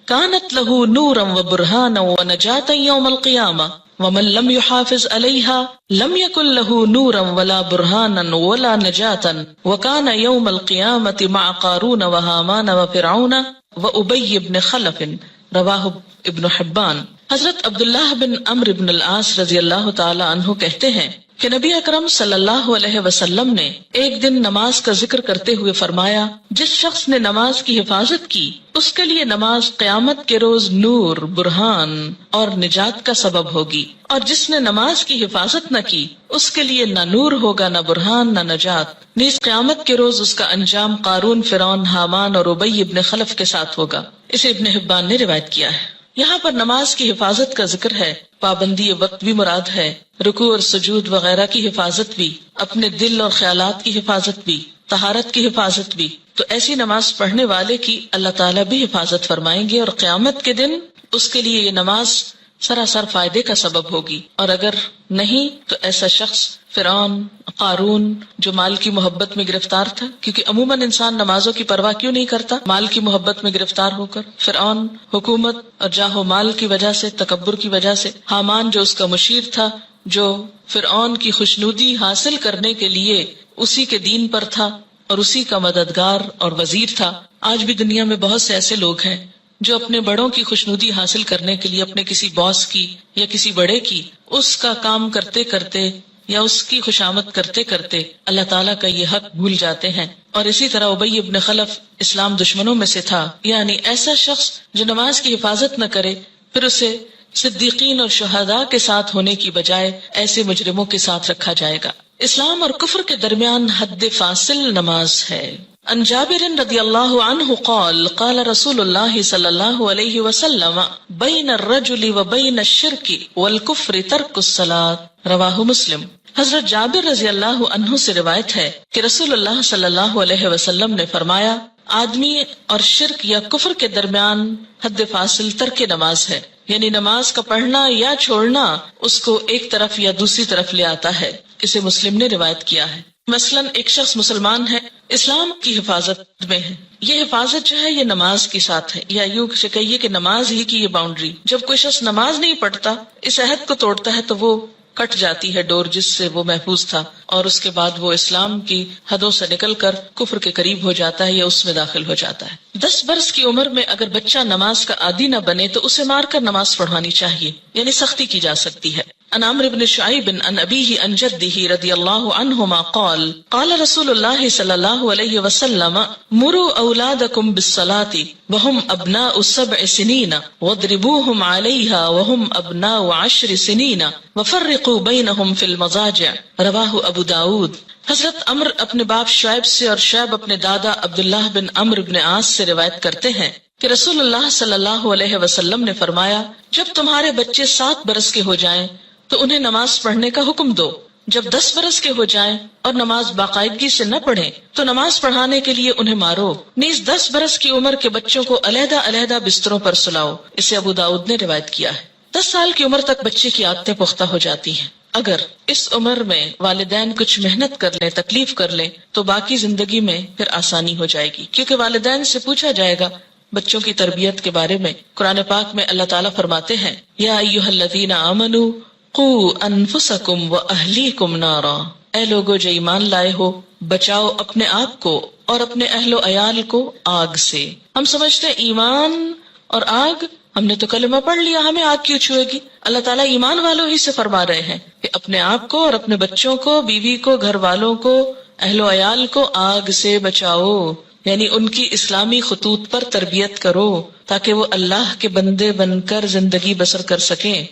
كانت له نورا وبرهانا ونجاة يوم القيامة ومن لم يحافظ عليها لم يكن له نورا ولا برهانا ولا نجاة وكان يوم القيامة مع قارون وهامان وفرعون وأبي بن خلف، رواہ ابن حبان۔ حضرت عبداللہ بن عمرو بن العاص رضی اللہ تعالی عنہ کہتے ہیں کہ نبی اکرم صلی اللہ علیہ وسلم نے ایک دن نماز کا ذکر کرتے ہوئے فرمایا، جس شخص نے نماز کی حفاظت کی اس کے لیے نماز قیامت کے روز نور، برہان اور نجات کا سبب ہوگی، اور جس نے نماز کی حفاظت نہ کی اس کے لیے نہ نور ہوگا، نہ برہان، نہ نجات۔ نیز قیامت کے روز اس کا انجام قارون، فرعون، حامان اور ابی ابن خلف کے ساتھ ہوگا۔ اسے ابن حبان نے روایت کیا ہے۔ یہاں پر نماز کی حفاظت کا ذکر ہے، پابندی وقت بھی مراد ہے، رکوع اور سجود وغیرہ کی حفاظت بھی، اپنے دل اور خیالات کی حفاظت بھی، طہارت کی حفاظت بھی۔ تو ایسی نماز پڑھنے والے کی اللہ تعالیٰ بھی حفاظت فرمائیں گے، اور قیامت کے دن اس کے لیے یہ نماز سراسر فائدے کا سبب ہوگی۔ اور اگر نہیں تو ایسا شخص فرعون، قارون جو مال کی محبت میں گرفتار تھا، کیونکہ عموماً انسان نمازوں کی پرواہ کیوں نہیں کرتا مال کی محبت میں گرفتار ہو کر، فرعون حکومت اور جاہ و مال کی وجہ سے، تکبر کی وجہ سے، حامان جو اس کا مشیر تھا، جو فرعون کی خوشنودی حاصل کرنے کے لیے اسی کے دین پر تھا اور اسی کا مددگار اور وزیر تھا۔ آج بھی دنیا میں بہت سے ایسے لوگ ہیں جو اپنے بڑوں کی خوشنودی حاصل کرنے کے لیے اپنے کسی باس کی یا کسی بڑے کی اس کا کام کرتے کرتے یا اس کی خوشامد کرتے کرتے اللہ تعالیٰ کا یہ حق بھول جاتے ہیں. اور اسی طرح ابی ابن خلف اسلام دشمنوں میں سے تھا، یعنی ایسا شخص جو نماز کی حفاظت نہ کرے پھر اسے صدیقین اور شہداء کے ساتھ ہونے کی بجائے ایسے مجرموں کے ساتھ رکھا جائے گا. اسلام اور کفر کے درمیان حد فاصل نماز ہے. عن جابر رضی اللہ عنہ قال قال رسول اللہ صلی اللہ علیہ وسلم بین الرجل وبین الشرک والکفر ترک الصلاۃ، رواہ مسلم. حضرت جابر رضی اللہ عنہ سے روایت ہے کہ رسول اللہ صلی اللہ علیہ وسلم نے فرمایا، آدمی اور شرک یا کفر کے درمیان حد فاصل ترک نماز ہے، یعنی نماز کا پڑھنا یا چھوڑنا اس کو ایک طرف یا دوسری طرف لے آتا ہے. اسے مسلم نے روایت کیا ہے. مثلاً ایک شخص مسلمان ہے، اسلام کی حفاظت میں ہے، یہ حفاظت جو ہے یہ نماز کے ساتھ ہے، یا یوں سے کہیے کہ نماز ہی کی یہ باؤنڈری. جب کوئی شخص نماز نہیں پڑھتا، اس عہد کو توڑتا ہے تو وہ کٹ جاتی ہے ڈور جس سے وہ محفوظ تھا، اور اس کے بعد وہ اسلام کی حدوں سے نکل کر کفر کے قریب ہو جاتا ہے یا اس میں داخل ہو جاتا ہے. 10 برس کی عمر میں اگر بچہ نماز کا عادی نہ بنے تو اسے مار کر نماز پڑھانی چاہیے، یعنی سختی کی جا سکتی ہے. عن عمرو بن شعیب عن ابیہ عن جدہ رضی اللہ عنہما قال قال رسول اللہ صلی اللہ علیہ وسلم مروا اولادکم بالصلاۃ وهم ابناء 7 سنین واضربوهم علیہا وهم ابناء 10 سنین وفرقوا بینہم فی المضاجع، رواہ ابو داود. حضرت عمرو اپنے باپ شعیب سے اور شعیب اپنے دادا عبداللہ بن عمرو بن عاص سے روایت کرتے ہیں کہ رسول اللہ صلی اللہ علیہ وسلم نے فرمایا، جب تمہارے بچے 7 برس کے ہو جائیں تو انہیں نماز پڑھنے کا حکم دو. جب 10 برس کے ہو جائیں اور نماز باقاعدگی سے نہ پڑھیں تو نماز پڑھانے کے لیے انہیں مارو. نیز 10 برس کی عمر کے بچوں کو علیحدہ علیحدہ بستروں پر سلاؤ. اسے ابو داؤد نے روایت کیا ہے. 10 سال کی عمر تک بچے کی عادتیں پختہ ہو جاتی ہیں. اگر اس عمر میں والدین کچھ محنت کر لیں، تکلیف کر لیں، تو باقی زندگی میں پھر آسانی ہو جائے گی، کیونکہ والدین سے پوچھا جائے گا بچوں کی تربیت کے بارے میں. قرآن پاک میں اللہ تعالیٰ فرماتے ہیں، یا ایھا الذین آمنوا قوا انفسکم واہلیکم نارا، اے لوگو جو ایمان لائے ہو بچاؤ اپنے آپ کو اور اپنے اہل و عیال کو آگ سے. ہم سمجھتے ہیں ایمان اور آگ، ہم نے تو کلمہ پڑھ لیا، ہمیں آگ کیوں چھوئے گی؟ اللہ تعالیٰ ایمان والوں ہی سے فرما رہے ہیں کہ اپنے آپ کو اور اپنے بچوں کو، بیوی کو، گھر والوں کو، اہل و عیال کو آگ سے بچاؤ، یعنی ان کی اسلامی خطوط پر تربیت کرو تاکہ وہ اللہ کے بندے بن کر زندگی بسر کر سکیں.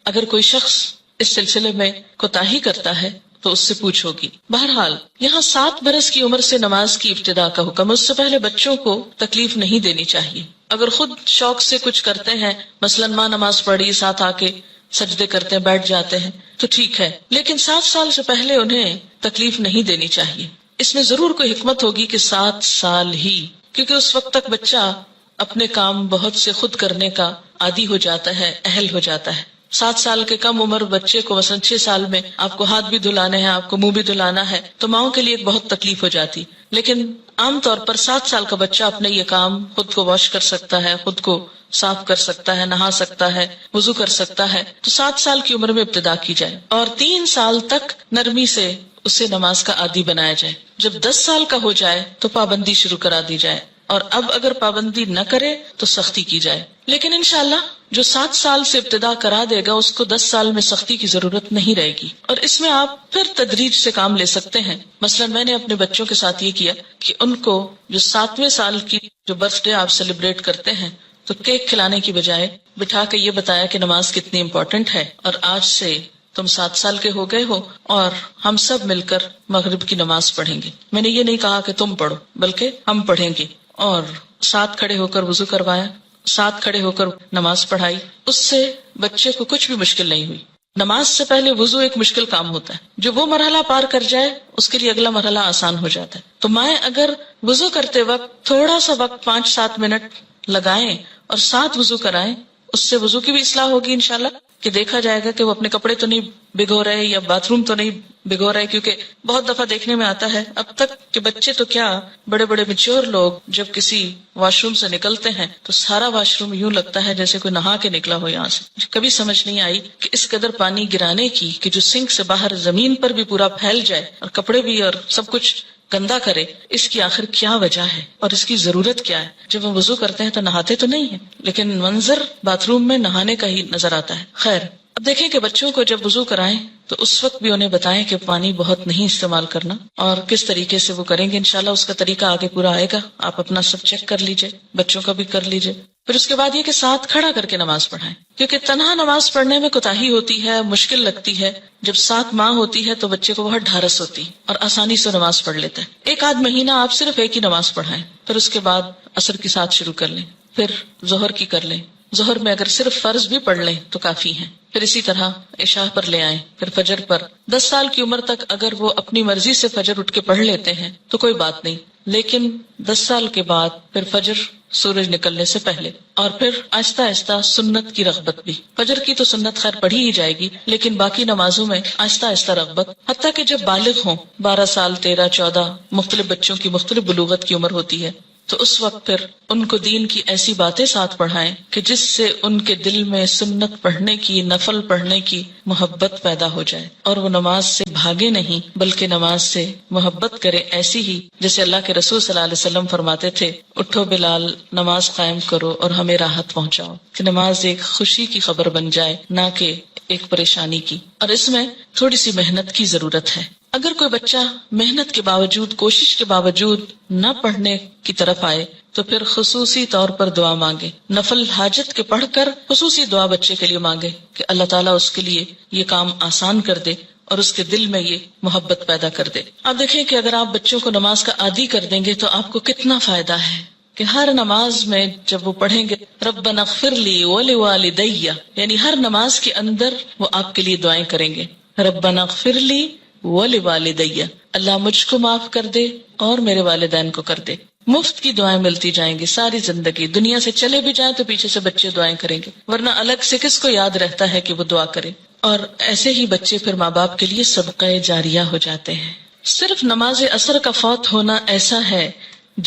اگر کوئی شخص اس سلسلے میں کوتاہی کرتا ہے تو اس سے پوچھو گی. بہرحال یہاں 7 برس کی عمر سے نماز کی ابتدا کا حکم. اس سے پہلے بچوں کو تکلیف نہیں دینی چاہیے. اگر خود شوق سے کچھ کرتے ہیں، مثلا ماں نماز پڑھی، ساتھ آ کے سجدے کرتے ہیں، بیٹھ جاتے ہیں، تو ٹھیک ہے، لیکن 7 سال سے پہلے انہیں تکلیف نہیں دینی چاہیے. اس میں ضرور کوئی حکمت ہوگی کہ 7 سال ہی، کیونکہ اس وقت تک بچہ اپنے کام بہت سے خود کرنے کا عادی ہو جاتا ہے، اہل ہو جاتا ہے. 7 سال کے کم عمر بچے کو مثلا 6 سال میں آپ کو ہاتھ بھی دھلانے ہیں، آپ کو منہ بھی دھلانا ہے، تو ماؤں کے لیے بہت تکلیف ہو جاتی. لیکن عام طور پر 7 سال کا بچہ اپنے یہ کام خود کو واش کر سکتا ہے، خود کو صاف کر سکتا ہے، نہا سکتا ہے، وضو کر سکتا ہے. تو 7 سال کی عمر میں ابتدا کی جائے اور 3 سال تک نرمی سے اسے نماز کا عادی بنایا جائے. جب 10 سال کا ہو جائے تو پابندی شروع کرا دی جائے، اور اب اگر پابندی نہ کرے تو سختی کی جائے. لیکن انشاءاللہ جو 7 سال سے ابتدا کرا دے گا اس کو 10 سال میں سختی کی ضرورت نہیں رہے گی، اور اس میں آپ پھر تدریج سے کام لے سکتے ہیں. مثلا میں نے اپنے بچوں کے ساتھ یہ کیا کہ ان کو جو 7ویں سال کی جو برتھ ڈے آپ سیلیبریٹ کرتے ہیں تو کیک کھلانے کی بجائے بٹھا کے یہ بتایا کہ نماز کتنی امپورٹنٹ ہے، اور آج سے تم 7 سال کے ہو گئے ہو اور ہم سب مل کر مغرب کی نماز پڑھیں گے. میں نے یہ نہیں کہا کہ تم پڑھو، بلکہ ہم پڑھیں گے، اور ساتھ کھڑے ہو کر وضو کروایا، ساتھ کھڑے ہو کر نماز پڑھائی. اس سے بچے کو کچھ بھی مشکل نہیں ہوئی. نماز سے پہلے وضو ایک مشکل کام ہوتا ہے، جو وہ مرحلہ پار کر جائے اس کے لیے اگلا مرحلہ آسان ہو جاتا ہے. تو مائیں اگر وضو کرتے وقت تھوڑا سا وقت 5-7 منٹ لگائیں اور ساتھ وضو کرائیں، اس سے وضو کی بھی اصلاح ہوگی انشاءاللہ، کہ دیکھا جائے گا کہ وہ اپنے کپڑے تو نہیں بھگو رہے یا باتھ روم تو نہیں بھگو رہے. کیونکہ بہت دفعہ دیکھنے میں آتا ہے اب تک کہ بچے تو کیا، بڑے بڑے میچور لوگ جب کسی واش روم سے نکلتے ہیں تو سارا واش روم یوں لگتا ہے جیسے کوئی نہا کے نکلا ہو یہاں سے. کبھی سمجھ نہیں آئی کہ اس قدر پانی گرانے کی کہ جو سنک سے باہر زمین پر بھی پورا پھیل جائے اور کپڑے بھی اور سب کچھ گندا کرے، اس کی آخر کیا وجہ ہے اور اس کی ضرورت کیا ہے؟ جب ہم وضو کرتے ہیں تو نہاتے تو نہیں ہیں، لیکن منظر باتھ روم میں نہانے کا ہی نظر آتا ہے. خیر، اب دیکھیں کہ بچوں کو جب وضو کرائیں تو اس وقت بھی انہیں بتائیں کہ پانی بہت نہیں استعمال کرنا اور کس طریقے سے وہ کریں گے. انشاءاللہ اس کا طریقہ آگے پورا آئے گا، آپ اپنا سب چیک کر لیجئے، بچوں کا بھی کر لیجئے. پھر اس کے بعد یہ کہ ساتھ کھڑا کر کے نماز پڑھائیں، کیونکہ تنہا نماز پڑھنے میں کوتاہی ہوتی ہے، مشکل لگتی ہے. جب ساتھ ماں ہوتی ہے تو بچے کو بہت ڈھارس ہوتی اور آسانی سے نماز پڑھ لیتا ہے. ایک آدھ مہینہ آپ صرف ایک ہی نماز پڑھائیں، پھر اس کے بعد عصر کی ساتھ شروع کر لیں، پھر ظہر کی کر لیں. ظہر میں اگر صرف فرض بھی پڑھ لیں تو کافی ہیں. پھر اسی طرح عشاء پر لے آئیں، پھر فجر پر. 10 سال کی عمر تک اگر وہ اپنی مرضی سے فجر اٹھ کے پڑھ لیتے ہیں تو کوئی بات نہیں، لیکن 10 سال کے بعد پھر فجر سورج نکلنے سے پہلے، اور پھر آہستہ آہستہ سنت کی رغبت بھی. فجر کی تو سنت خیر پڑھی ہی جائے گی، لیکن باقی نمازوں میں آہستہ آہستہ رغبت، حتیٰ کہ جب بالغ ہوں 12 سال 13 14 مختلف بچوں کی مختلف بلوغت کی عمر ہوتی ہے، تو اس وقت پھر ان کو دین کی ایسی باتیں ساتھ پڑھائیں کہ جس سے ان کے دل میں سنت پڑھنے کی، نفل پڑھنے کی محبت پیدا ہو جائے، اور وہ نماز سے بھاگے نہیں بلکہ نماز سے محبت کرے، ایسی ہی جیسے اللہ کے رسول صلی اللہ علیہ وسلم فرماتے تھے، اٹھو بلال، نماز قائم کرو اور ہمیں راحت پہنچاؤ. کہ نماز ایک خوشی کی خبر بن جائے، نہ کہ ایک پریشانی کی. اور اس میں تھوڑی سی محنت کی ضرورت ہے. اگر کوئی بچہ محنت کے باوجود، کوشش کے باوجود نہ پڑھنے کی طرف آئے تو پھر خصوصی طور پر دعا مانگے. نفل حاجت کے پڑھ کر خصوصی دعا بچے کے لیے مانگے کہ اللہ تعالیٰ اس کے لیے یہ کام آسان کر دے اور اس کے دل میں یہ محبت پیدا کر دے. آپ دیکھیں کہ اگر آپ بچوں کو نماز کا عادی کر دیں گے تو آپ کو کتنا فائدہ ہے کہ ہر نماز میں جب وہ پڑھیں گے ربنا اغفر لی ولوالدی، یعنی ہر نماز کے اندر وہ آپ کے لیے دعائیں کریں گے. ربنا اغفر لی ولوالدی، اللہ مجھ کو معاف کر دے اور میرے والدین کو کر دے. مفت کی دعائیں ملتی جائیں گی ساری زندگی. دنیا سے چلے بھی جائیں تو پیچھے سے بچے دعائیں کریں گے، ورنہ الگ سے کس کو یاد رہتا ہے کہ وہ دعا کرے. اور ایسے ہی بچے پھر ماں باپ کے لیے صدقہ جاریہ ہو جاتے ہیں. صرف نماز عصر کا فوت ہونا ایسا ہے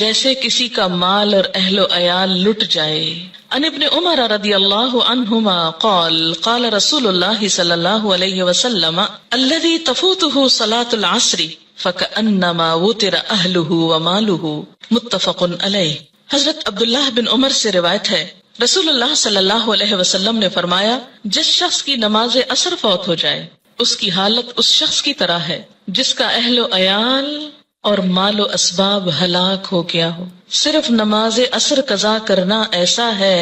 جیسے کسی کا مال اور اہل و عیال لٹ جائے. عن ابن عمر رضی اللہ عنہما قال قال رسول اللہ صلی اللہ علیہ وسلم الذي تفوته صلاة العصر فكأنما وتر اہلہ ومالہ، متفق علیہ. حضرت عبداللہ بن عمر سے روایت ہے، رسول اللہ صلی اللہ علیہ وسلم نے فرمایا، جس شخص کی نماز عصر فوت ہو جائے اس کی حالت اس شخص کی طرح ہے جس کا اہل و عیال اور مال و اسباب ہلاک ہو گیا ہو. صرف نماز عصر قضا کرنا ایسا ہے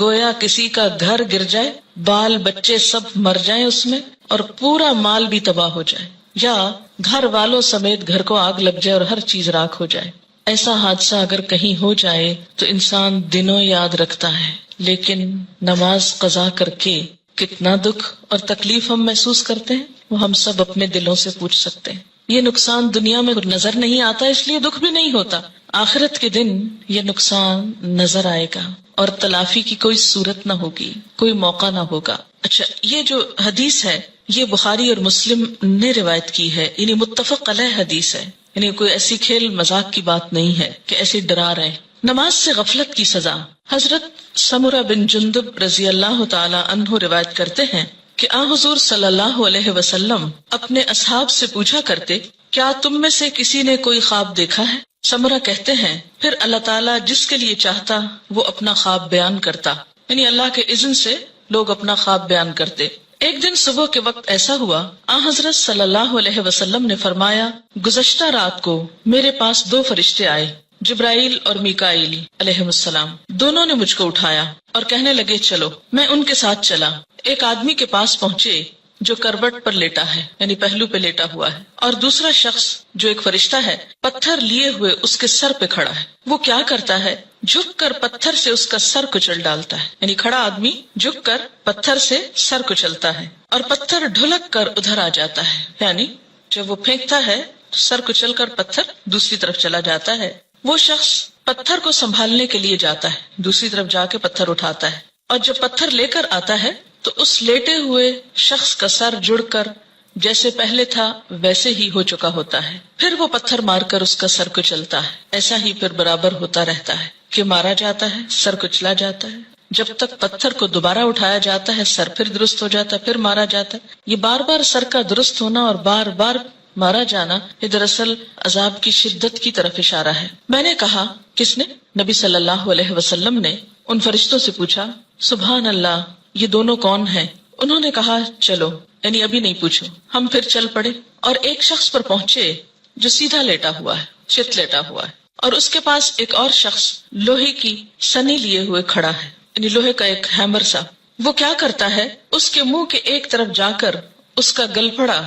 گویا کسی کا گھر گر جائے، بال بچے سب مر جائیں اس میں، اور پورا مال بھی تباہ ہو جائے، یا گھر والوں سمیت گھر کو آگ لگ جائے اور ہر چیز راکھ ہو جائے. ایسا حادثہ اگر کہیں ہو جائے تو انسان دنوں یاد رکھتا ہے، لیکن نماز قضا کر کے کتنا دکھ اور تکلیف ہم محسوس کرتے ہیں وہ ہم سب اپنے دلوں سے پوچھ سکتے ہیں. یہ نقصان دنیا میں نظر نہیں آتا اس لیے دکھ بھی نہیں ہوتا، آخرت کے دن یہ نقصان نظر آئے گا اور تلافی کی کوئی صورت نہ ہوگی، کوئی موقع نہ ہوگا. اچھا، یہ جو حدیث ہے یہ بخاری اور مسلم نے روایت کی ہے، یعنی متفق علیہ حدیث ہے، یعنی کوئی ایسی کھیل مذاق کی بات نہیں ہے کہ ایسے ڈرا رہے. نماز سے غفلت کی سزا. حضرت سمرہ بن جندب رضی اللہ تعالی عنہ روایت کرتے ہیں کہ حضور صلی اللہ علیہ وسلم اپنے اصحاب سے پوچھا کرتے، کیا تم میں سے کسی نے کوئی خواب دیکھا ہے؟ سمرہ کہتے ہیں پھر اللہ تعالیٰ جس کے لیے چاہتا وہ اپنا خواب بیان کرتا، یعنی اللہ کے اذن سے لوگ اپنا خواب بیان کرتے. ایک دن صبح کے وقت ایسا ہوا، حضرت صلی اللہ علیہ وسلم نے فرمایا، گزشتہ رات کو میرے پاس 2 فرشتے آئے، جبرائیل اور میکائیل علیہ السلام. دونوں نے مجھ کو اٹھایا اور کہنے لگے چلو. میں ان کے ساتھ چلا. ایک آدمی کے پاس پہنچے جو کروٹ پر لیٹا ہے، یعنی پہلو پہ لیٹا ہوا ہے، اور دوسرا شخص جو ایک فرشتہ ہے پتھر لیے ہوئے اس کے سر پہ کھڑا ہے. وہ کیا کرتا ہے؟ جھک کر پتھر سے اس کا سر کچل ڈالتا ہے، یعنی کھڑا آدمی جھک کر پتھر سے سر کچلتا ہے اور پتھر ڈھلک کر ادھر آ جاتا ہے، یعنی جب وہ پھینکتا ہے تو سر کچل کر پتھر دوسری طرف چلا جاتا ہے. وہ شخص پتھر کو سنبھالنے کے لیے جاتا ہے، دوسری طرف جا کے پتھر اٹھاتا ہے، اور جب پتھر لے کر آتا ہے تو اس لیٹے ہوئے شخص کا سر جڑ کر جیسے پہلے تھا ویسے ہی ہو چکا ہوتا ہے. پھر وہ پتھر مار کر اس کا سر کچلتا ہے. ایسا ہی پھر برابر ہوتا رہتا ہے کہ مارا جاتا ہے، سر کچلا جاتا ہے، جب تک پتھر کو دوبارہ اٹھایا جاتا ہے سر پھر درست ہو جاتا ہے، پھر مارا جاتا ہے. یہ بار بار سر کا درست ہونا اور بار بار مارا جانا یہ دراصل عذاب کی شدت کی طرف اشارہ ہے. میں نے کہا، کس نے؟ نبی صلی اللہ علیہ وسلم نے ان فرشتوں سے پوچھا، سبحان اللہ، یہ دونوں کون ہیں؟ انہوں نے کہا چلو، یعنی ابھی نہیں پوچھو. ہم پھر چل پڑے اور ایک شخص پر پہنچے جو سیدھا لیٹا ہوا ہے، چت لیٹا ہوا ہے، اور اس کے پاس ایک اور شخص لوہے کی سنی لیے ہوئے کھڑا ہے، یعنی لوہے کا ایک ہیمر سا. وہ کیا کرتا ہے، اس کے منہ کے ایک طرف جا کر اس کا گلپھڑا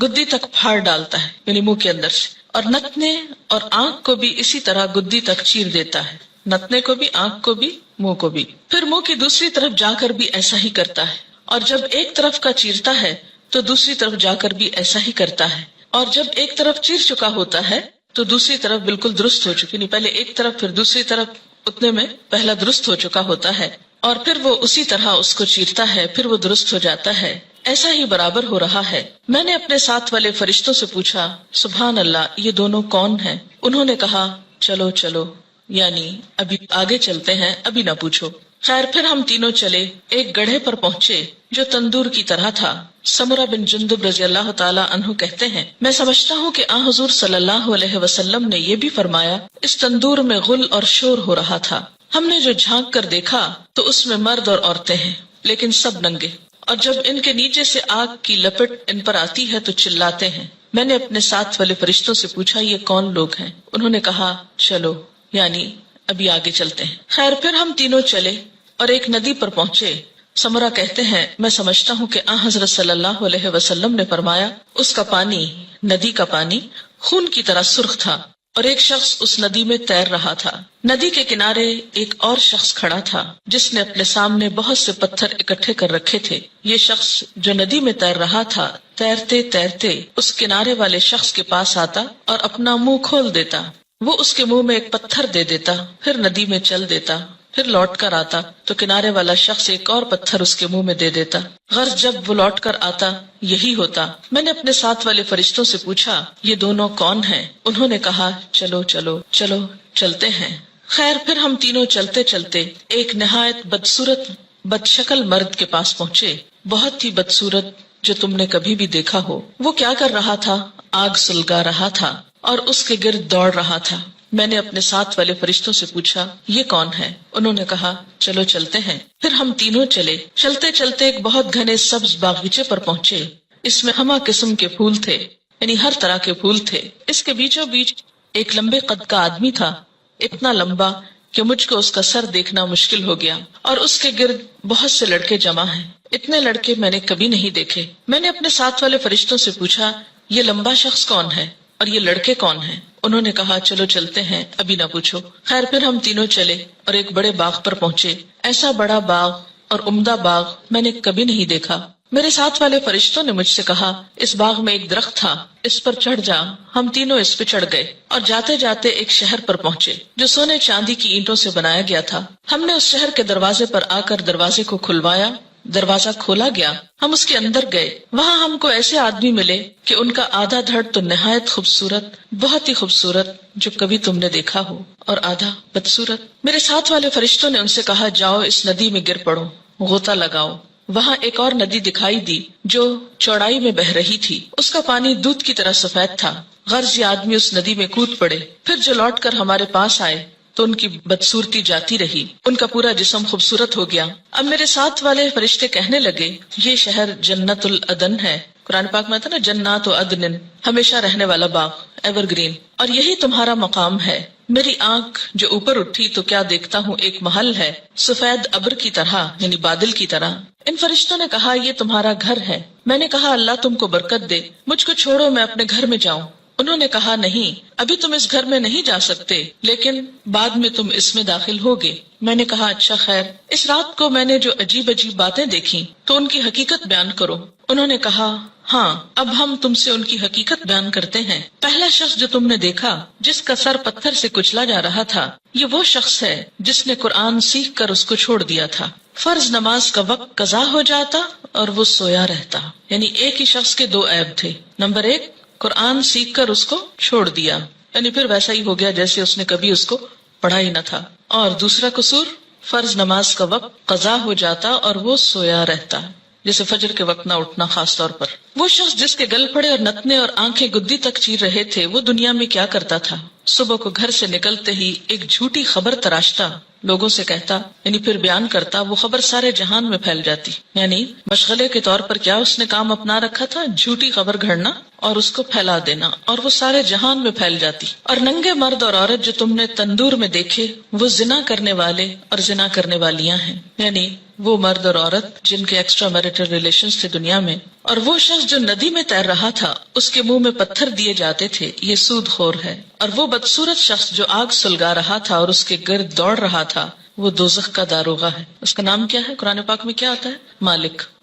گدی تک پھاڑ ڈالتا ہے، یعنی منہ کے اندر سے، اور نتنے اور آنکھ کو بھی اسی طرح گدی تک چیر دیتا ہے، نتنے کو بھی، آنکھ کو بھی، منہ کو بھی. پھر منہ کی دوسری طرف جا کر بھی ایسا ہی کرتا ہے، اور جب ایک طرف کا چیرتا ہے تو دوسری طرف جا کر بھی ایسا ہی کرتا ہے، اور جب ایک طرف چیر چکا ہوتا ہے تو دوسری طرف بالکل درست ہو چکی، نہیں پہلے ایک طرف پھر دوسری طرف، اتنے میں پہلا درست ہو چکا ہوتا ہے، اور پھر وہ اسی طرح اس کو چیرتا ہے، پھر وہ درست ہو جاتا ہے. ایسا ہی برابر ہو رہا ہے. میں نے اپنے ساتھ والے فرشتوں سے پوچھا سبحان اللہ، یہ دونوں کون ہیں؟ انہوں نے کہا چلو چلو، یعنی ابھی آگے چلتے ہیں، ابھی نہ پوچھو. خیر پھر ہم تینوں چلے، ایک گڑھے پر پہنچے جو تندور کی طرح تھا. سمرہ بن جندب رضی اللہ تعالی عنہ کہتے ہیں میں سمجھتا ہوں کہ حضور صلی اللہ علیہ وسلم نے یہ بھی فرمایا اس تندور میں غل اور شور ہو رہا تھا. ہم نے جو جھانک کر دیکھا تو اس میں مرد اور عورتیں ہیں، لیکن سب ننگے، اور جب ان کے نیچے سے آگ کی لپٹ ان پر آتی ہے تو چلاتے ہیں. میں نے اپنے ساتھ والے فرشتوں سے پوچھا یہ کون لوگ ہیں؟ انہوں نے کہا چلو، یعنی ابھی آگے چلتے ہیں. خیر پھر ہم تینوں چلے اور ایک ندی پر پہنچے. سمرہ کہتے ہیں میں سمجھتا ہوں کہ حضرت صلی اللہ علیہ وسلم نے فرمایا اس کا پانی، ندی کا پانی خون کی طرح سرخ تھا، اور ایک شخص اس ندی میں تیر رہا تھا. ندی کے کنارے ایک اور شخص کھڑا تھا جس نے اپنے سامنے بہت سے پتھر اکٹھے کر رکھے تھے. یہ شخص جو ندی میں تیر رہا تھا تیرتے تیرتے اس کنارے والے شخص کے پاس آتا اور اپنا منہ کھول دیتا. وہ اس کے منہ میں ایک پتھر دے دیتا، پھر ندی میں چل دیتا، پھر لوٹ کر آتا تو کنارے والا شخص ایک اور پتھر اس کے منہ میں دے دیتا. غرض جب وہ لوٹ کر آتا یہی ہوتا. میں نے اپنے ساتھ والے فرشتوں سے پوچھا یہ دونوں کون ہیں؟ انہوں نے کہا چلو چلو چلو، چلتے ہیں. خیر پھر ہم تینوں چلتے چلتے ایک نہایت بدصورت بد شکل مرد کے پاس پہنچے، بہت ہی بدصورت جو تم نے کبھی بھی دیکھا ہو. وہ کیا کر رہا تھا؟ آگ سلگا رہا تھا اور اس کے گرد دوڑ رہا تھا. میں نے اپنے ساتھ والے فرشتوں سے پوچھا یہ کون ہے؟ انہوں نے کہا چلو چلتے ہیں. پھر ہم تینوں چلے. چلتے چلتے ایک بہت گھنے سبز باغیچے پر پہنچے. اس میں ہمہ قسم کے پھول تھے، یعنی ہر طرح کے پھول تھے. اس کے بیچوں بیچ ایک لمبے قد کا آدمی تھا، اتنا لمبا کہ مجھ کو اس کا سر دیکھنا مشکل ہو گیا، اور اس کے گرد بہت سے لڑکے جمع ہیں. اتنے لڑکے میں نے کبھی نہیں دیکھے. میں نے اپنے ساتھ والے فرشتوں سے پوچھا یہ لمبا شخص کون ہے اور یہ لڑکے کون ہیں؟ انہوں نے کہا چلو چلتے ہیں، ابھی نہ پوچھو. خیر پھر ہم تینوں چلے اور ایک بڑے باغ پر پہنچے. ایسا بڑا باغ اور عمدہ باغ میں نے کبھی نہیں دیکھا. میرے ساتھ والے فرشتوں نے مجھ سے کہا اس باغ میں ایک درخت تھا، اس پر چڑھ جا. ہم تینوں اس پہ چڑھ گئے اور جاتے جاتے ایک شہر پر پہنچے جو سونے چاندی کی اینٹوں سے بنایا گیا تھا. ہم نے اس شہر کے دروازے پر آ کر دروازے کو کھلوایا. دروازہ کھولا گیا، ہم اس کے اندر گئے. وہاں ہم کو ایسے آدمی ملے کہ ان کا آدھا دھڑ تو نہایت خوبصورت، بہت ہی خوبصورت جو کبھی تم نے دیکھا ہو، اور آدھا بدصورت. میرے ساتھ والے فرشتوں نے ان سے کہا جاؤ اس ندی میں گر پڑو، غوطہ لگاؤ. وہاں ایک اور ندی دکھائی دی جو چوڑائی میں بہ رہی تھی. اس کا پانی دودھ کی طرح سفید تھا. غرض یہ آدمی اس ندی میں کود پڑے. پھر جو لوٹ کر ہمارے پاس آئے تو ان کی بدصورتی جاتی رہی، ان کا پورا جسم خوبصورت ہو گیا. اب میرے ساتھ والے فرشتے کہنے لگے یہ شہر جنت العدن ہے. قرآن پاک میں آتا نا جنات عدن، ہمیشہ رہنے والا باغ، ایور گرین، اور یہی تمہارا مقام ہے. میری آنکھ جو اوپر اٹھی تو کیا دیکھتا ہوں ایک محل ہے سفید ابر کی طرح، یعنی بادل کی طرح. ان فرشتوں نے کہا یہ تمہارا گھر ہے. میں نے کہا اللہ تم کو برکت دے، مجھ کو چھوڑو میں اپنے گھر میں جاؤں. انہوں نے کہا نہیں، ابھی تم اس گھر میں نہیں جا سکتے، لیکن بعد میں تم اس میں داخل ہوگے. میں نے کہا اچھا خیر. اس رات کو میں نے جو عجیب عجیب باتیں دیکھی تو ان کی حقیقت بیان کرو. انہوں نے کہا ہاں اب ہم تم سے ان کی حقیقت بیان کرتے ہیں. پہلا شخص جو تم نے دیکھا جس کا سر پتھر سے کچلا جا رہا تھا، یہ وہ شخص ہے جس نے قرآن سیکھ کر اس کو چھوڑ دیا تھا. فرض نماز کا وقت قضا ہو جاتا اور وہ سویا رہتا. یعنی ایک ہی شخص کے دو عیب تھے. نمبر ایک، قرآن سیکھ کر اس کو چھوڑ دیا، یعنی پھر ویسا ہی ہو گیا جیسے اس نے کبھی اس کو پڑھا ہی نہ تھا. اور دوسرا قصور، فرض نماز کا وقت قضا ہو جاتا اور وہ سویا رہتا، جیسے فجر کے وقت نہ اٹھنا خاص طور پر. وہ شخص جس کے گل پڑے اور نتنے اور آنکھیں گدی تک چیر رہے تھے، وہ دنیا میں کیا کرتا تھا؟ صبح کو گھر سے نکلتے ہی ایک جھوٹی خبر تراشتا، لوگوں سے کہتا، یعنی پھر بیان کرتا، وہ خبر سارے جہان میں پھیل جاتی۔ یعنی مشغلے کے طور پر کیا اس نے کام اپنا رکھا تھا؟ جھوٹی خبر گھڑنا اور اس کو پھیلا دینا، اور وہ سارے جہان میں پھیل جاتی۔ اور ننگے مرد اور عورت جو تم نے تندور میں دیکھے، وہ زنا کرنے والے اور زنا کرنے والیاں ہیں، یعنی وہ مرد اور عورت جن کے ایکسٹرا میرٹل ریلیشنز تھے دنیا میں۔ اور وہ شخص جو ندی میں تیر رہا تھا، اس کے منہ میں پتھر دیے جاتے تھے، یہ سود خور ہے۔ اور وہ بدصورت شخص جو آگ سلگا رہا تھا اور اس کے گرد دوڑ رہا تھا، وہ دوزخ کا داروغہ ہے۔ اس کا نام کیا ہے؟ قرآن پاک میں کیا آتا ہے؟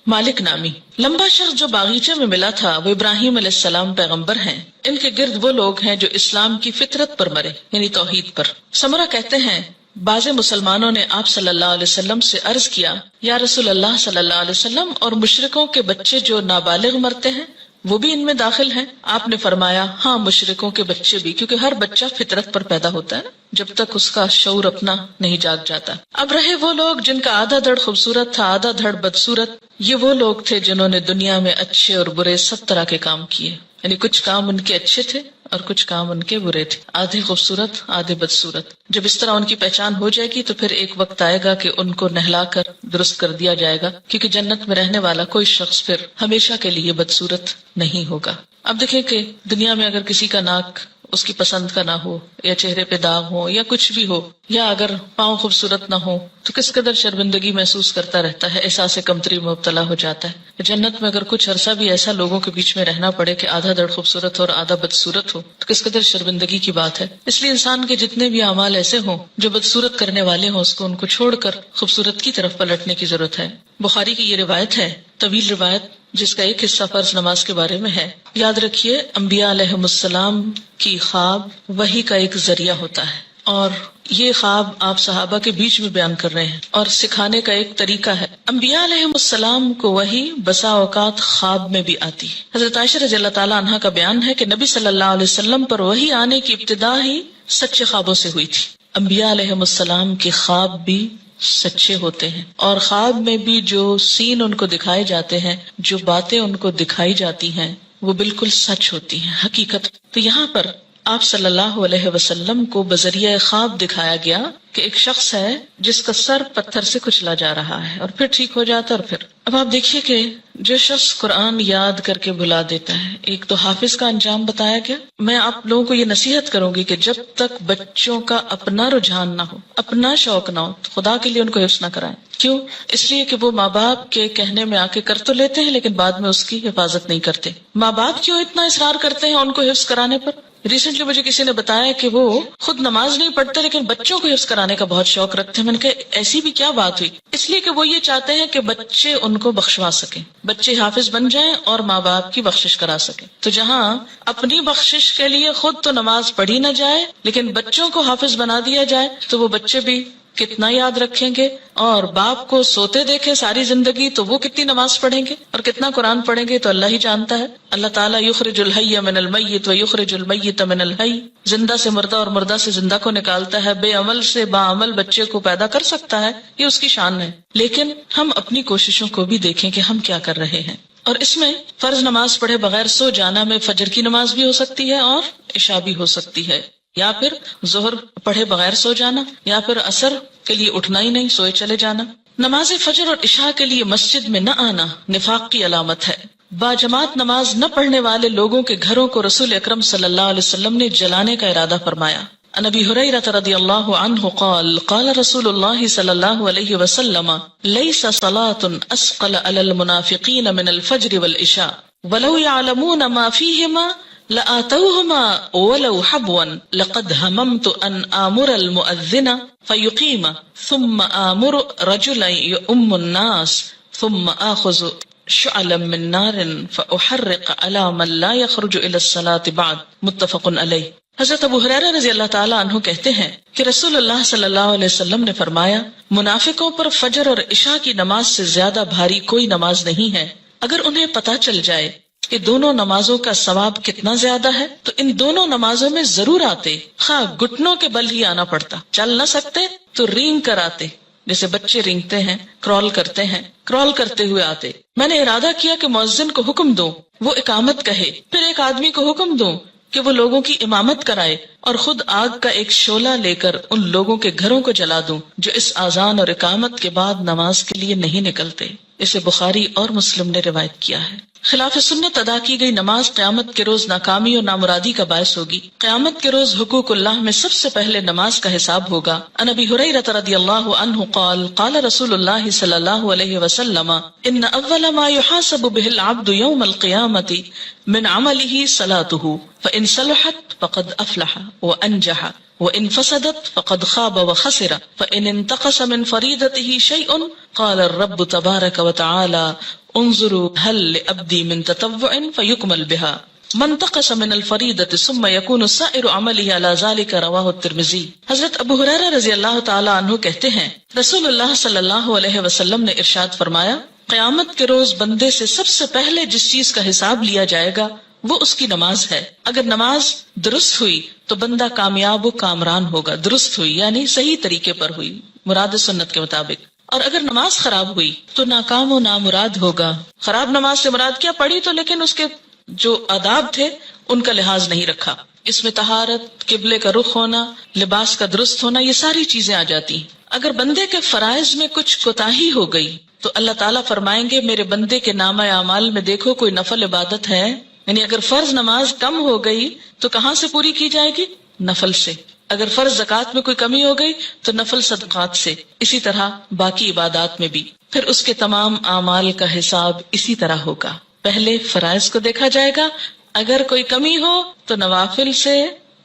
مالک نامی۔ لمبا شخص جو باغیچے میں ملا تھا، وہ ابراہیم علیہ السلام پیغمبر ہیں۔ ان کے گرد وہ لوگ ہیں جو اسلام کی فطرت پر مرے، یعنی توحید پر۔ سمرہ کہتے ہیں، بعض مسلمانوں نے آپ صلی اللہ علیہ وسلم سے عرض کیا، یا رسول اللہ صلی اللہ علیہ وسلم، اور مشرکوں کے بچے جو نابالغ مرتے ہیں وہ بھی ان میں داخل ہیں؟ آپ نے فرمایا، ہاں، مشرکوں کے بچے بھی، کیونکہ ہر بچہ فطرت پر پیدا ہوتا ہے نا، جب تک اس کا شعور اپنا نہیں جاگ جاتا۔ اب رہے وہ لوگ جن کا آدھا دھڑ خوبصورت تھا، آدھا دھڑ بدصورت، یہ وہ لوگ تھے جنہوں نے دنیا میں اچھے اور برے سب طرح کے کام کیے، یعنی کچھ کام ان کے اچھے تھے اور کچھ کام ان کے برے تھے، آدھے خوبصورت آدھے بدصورت۔ جب اس طرح ان کی پہچان ہو جائے گی تو پھر ایک وقت آئے گا کہ ان کو نہلا کر درست کر دیا جائے گا، کیونکہ جنت میں رہنے والا کوئی شخص پھر ہمیشہ کے لیے بدصورت نہیں ہوگا۔ اب دیکھیں کہ دنیا میں اگر کسی کا ناک اس کی پسند کا نہ ہو، یا چہرے پہ داغ ہو، یا کچھ بھی ہو، یا اگر پاؤں خوبصورت نہ ہو، تو کس قدر شرمندگی محسوس کرتا رہتا ہے، احساس کمتری میں مبتلا ہو جاتا ہے۔ جنت میں اگر کچھ عرصہ بھی ایسا لوگوں کے بیچ میں رہنا پڑے کہ آدھا دھڑ خوبصورت ہو اور آدھا بدصورت ہو، تو کس قدر شرمندگی کی بات ہے۔ اس لیے انسان کے جتنے بھی اعمال ایسے ہوں جو بدصورت کرنے والے ہوں، اس کو ان کو چھوڑ کر خوبصورت کی طرف پلٹنے کی ضرورت ہے۔ بخاری کی یہ روایت ہے، طویل روایت، جس کا ایک حصہ فرض نماز کے بارے میں ہے۔ یاد رکھیے، انبیاء علیہ السلام کی خواب وحی کا ایک ذریعہ ہوتا ہے، اور یہ خواب آپ صحابہ کے بیچ میں بیان کر رہے ہیں اور سکھانے کا ایک طریقہ ہے۔ انبیاء علیہ السلام کو وحی بسا اوقات خواب میں بھی آتی ہے۔ حضرت عائشہ رضی اللہ تعالیٰ عنہا کا بیان ہے کہ نبی صلی اللہ علیہ وسلم پر وحی آنے کی ابتدا ہی سچے خوابوں سے ہوئی تھی۔ انبیاء علیہ السلام کے خواب بھی سچے ہوتے ہیں، اور خواب میں بھی جو سین ان کو دکھائے جاتے ہیں، جو باتیں ان کو دکھائی جاتی ہیں، وہ بالکل سچ ہوتی ہیں، حقیقت۔ تو یہاں پر آپ صلی اللہ علیہ وسلم کو بذریعہ خواب دکھایا گیا کہ ایک شخص ہے جس کا سر پتھر سے کچلا جا رہا ہے اور پھر ٹھیک ہو جاتا ہے۔ اور پھر اب آپ دیکھیے کہ جو شخص قرآن یاد کر کے بھلا دیتا ہے، ایک تو حافظ کا انجام بتایا گیا۔ میں آپ لوگوں کو یہ نصیحت کروں گی کہ جب تک بچوں کا اپنا رجحان نہ ہو، اپنا شوق نہ ہو، تو خدا کے لیے ان کو حفظ نہ کرائیں۔ کیوں؟ اس لیے کہ وہ ماں باپ کے کہنے میں آ کے کر تو لیتے ہیں، لیکن بعد میں اس کی حفاظت نہیں کرتے۔ ماں باپ کیوں اتنا اصرار کرتے ہیں ان کو حفظ کرانے پر؟ ریسنٹلی مجھے کسی نے بتایا کہ وہ خود نماز نہیں پڑھتے لیکن بچوں کو حفظ کرانے کا بہت شوق رکھتے ہیں۔ میں نے کہا ایسی بھی کیا بات ہوئی؟ اس لیے کہ وہ یہ چاہتے ہیں کہ بچے ان کو بخشوا سکیں، بچے حافظ بن جائیں اور ماں باپ کی بخشش کرا سکیں۔ تو جہاں اپنی بخشش کے لیے خود تو نماز پڑھی نہ جائے لیکن بچوں کو حافظ بنا دیا جائے، تو وہ بچے بھی کتنا یاد رکھیں گے، اور باپ کو سوتے دیکھیں ساری زندگی تو وہ کتنی نماز پڑھیں گے اور کتنا قرآن پڑھیں گے، تو اللہ ہی جانتا ہے۔ اللہ تعالیٰ یخرج الحی من المیت و یخرج المیت من الحی، زندہ سے مردہ اور مردہ سے زندہ کو نکالتا ہے، بے عمل سے با عمل بچے کو پیدا کر سکتا ہے، یہ اس کی شان ہے۔ لیکن ہم اپنی کوششوں کو بھی دیکھیں کہ ہم کیا کر رہے ہیں، اور اس میں فرض نماز پڑھے بغیر سو جانا میں فجر کی نماز بھی ہو سکتی ہے اور عشاء بھی ہو سکتی ہے، یا پھر ظہر پڑھے بغیر سو جانا، یا پھر عصر کے لیے اٹھنا ہی نہیں، سوئے چلے جانا۔ نماز فجر اور عشاء کے لیے مسجد میں نہ آنا نفاق کی علامت ہے۔ باجماعت نماز نہ پڑھنے والے لوگوں کے گھروں کو رسول اکرم صلی اللہ علیہ وسلم نے جلانے کا ارادہ فرمایا۔ عن ابی ہریرہ رضی اللہ عنہ قال قال رسول اللہ صلی اللہ علیہ وسلم لیس صلاة اسقل علی المنافقین من الفجر والعشاء ولو يعلمون ما فیہما لآتوهما ولو حبوا لقد هممت ان آمر المؤذن فيقيم ثم آمر رجلا يؤم الناس ثم آخذ شعلا من نار فأحرق على من لا يخرج إلى الصلاة بعد، متفق علیہ۔ حضرت ابو ہریرہ رضی اللہ تعالیٰ عنہ کہتے ہیں کہ رسول اللہ صلی اللہ علیہ وسلم نے فرمایا، منافقوں پر فجر اور عشاء کی نماز سے زیادہ بھاری کوئی نماز نہیں ہے۔ اگر انہیں پتہ چل جائے کہ دونوں نمازوں کا ثواب کتنا زیادہ ہے تو ان دونوں نمازوں میں ضرور آتے، خواہ گھٹنوں کے بل ہی آنا پڑتا، چل نہ سکتے تو رینگ کر آتے، جیسے بچے رینگتے ہیں، کرال کرتے ہیں، کرال کرتے ہوئے آتے۔ میں نے ارادہ کیا کہ مؤذن کو حکم دوں وہ اقامت کہے، پھر ایک آدمی کو حکم دوں کہ وہ لوگوں کی امامت کرائے، اور خود آگ کا ایک شعلہ لے کر ان لوگوں کے گھروں کو جلا دوں جو اس اذان اور اقامت کے بعد نماز کے لیے نہیں نکلتے۔ اسے بخاری اور مسلم نے روایت کیا ہے۔ خلاف سنت ادا کی گئی نماز قیامت کے روز ناکامی اور نامرادی کا باعث ہوگی۔ قیامت کے روز حقوق اللہ میں سب سے پہلے نماز کا حساب ہوگا۔ عن ابی ہریرہ رضی اللہ عنہ قال قال رسول اللہ صلی اللہ علیہ وسلم ان اول ما يحاسب به العبد يوم القيامة من عمله صلاته فإن صلحت فقد أفلح وأنجح وإن فسدت فقد خاب وخسر فإن انتقص من فريضته شيء قال الرب تبارك وتعالى انظروا هل لعبدي من تطوع فيكمل بها من انتقص من الفريضة ثم يكون سائر عمله على ذلك رواه الترمذي۔ حضرت ابو ہریرہ رضی اللہ تعالی عنہ کہتے ہیں رسول اللہ صلی اللہ علیہ وسلم نے ارشاد فرمایا قیامت کے روز بندے سے سب سے پہلے جس چیز کا حساب لیا جائے گا وہ اس کی نماز ہے۔ اگر نماز درست ہوئی تو بندہ کامیاب و کامران ہوگا۔ درست ہوئی یعنی صحیح طریقے پر ہوئی، مراد سنت کے مطابق۔ اور اگر نماز خراب ہوئی تو ناکام و نامراد ہوگا۔ خراب نماز سے مراد کیا؟ پڑھی تو لیکن اس کے جو آداب تھے ان کا لحاظ نہیں رکھا۔ اس میں طہارت، قبلے کا رخ ہونا، لباس کا درست ہونا، یہ ساری چیزیں آ جاتی ہیں۔ اگر بندے کے فرائض میں کچھ کوتاہی ہو گئی تو اللہ تعالیٰ فرمائیں گے میرے بندے کے نامہ اعمال میں دیکھو کوئی نفل عبادت ہے؟ یعنی اگر فرض نماز کم ہو گئی تو کہاں سے پوری کی جائے گی؟ نفل سے۔ اگر فرض زکوٰۃ میں کوئی کمی ہو گئی تو نفل صدقات سے، اسی طرح باقی عبادات میں بھی۔ پھر اس کے تمام اعمال کا حساب اسی طرح ہوگا۔ پہلے فرائض کو دیکھا جائے گا، اگر کوئی کمی ہو تو نوافل سے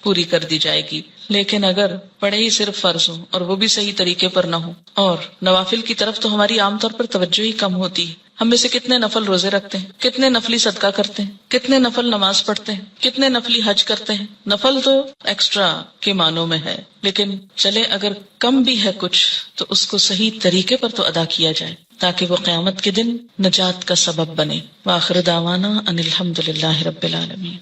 پوری کر دی جائے گی، لیکن اگر پڑھے ہی صرف فرض ہوں اور وہ بھی صحیح طریقے پر نہ ہو، اور نوافل کی طرف تو ہماری عام طور پر توجہ ہی کم ہوتی ہے۔ ہم میں سے کتنے نفل روزے رکھتے ہیں، کتنے نفلی صدقہ کرتے ہیں، کتنے نفل نماز پڑھتے ہیں، کتنے نفلی حج کرتے ہیں۔ نفل تو ایکسٹرا کے معنوں میں ہے، لیکن چلے اگر کم بھی ہے کچھ تو اس کو صحیح طریقے پر تو ادا کیا جائے تاکہ وہ قیامت کے دن نجات کا سبب بنے۔ وآخر دعوانا ان الحمد للہ رب العالمین۔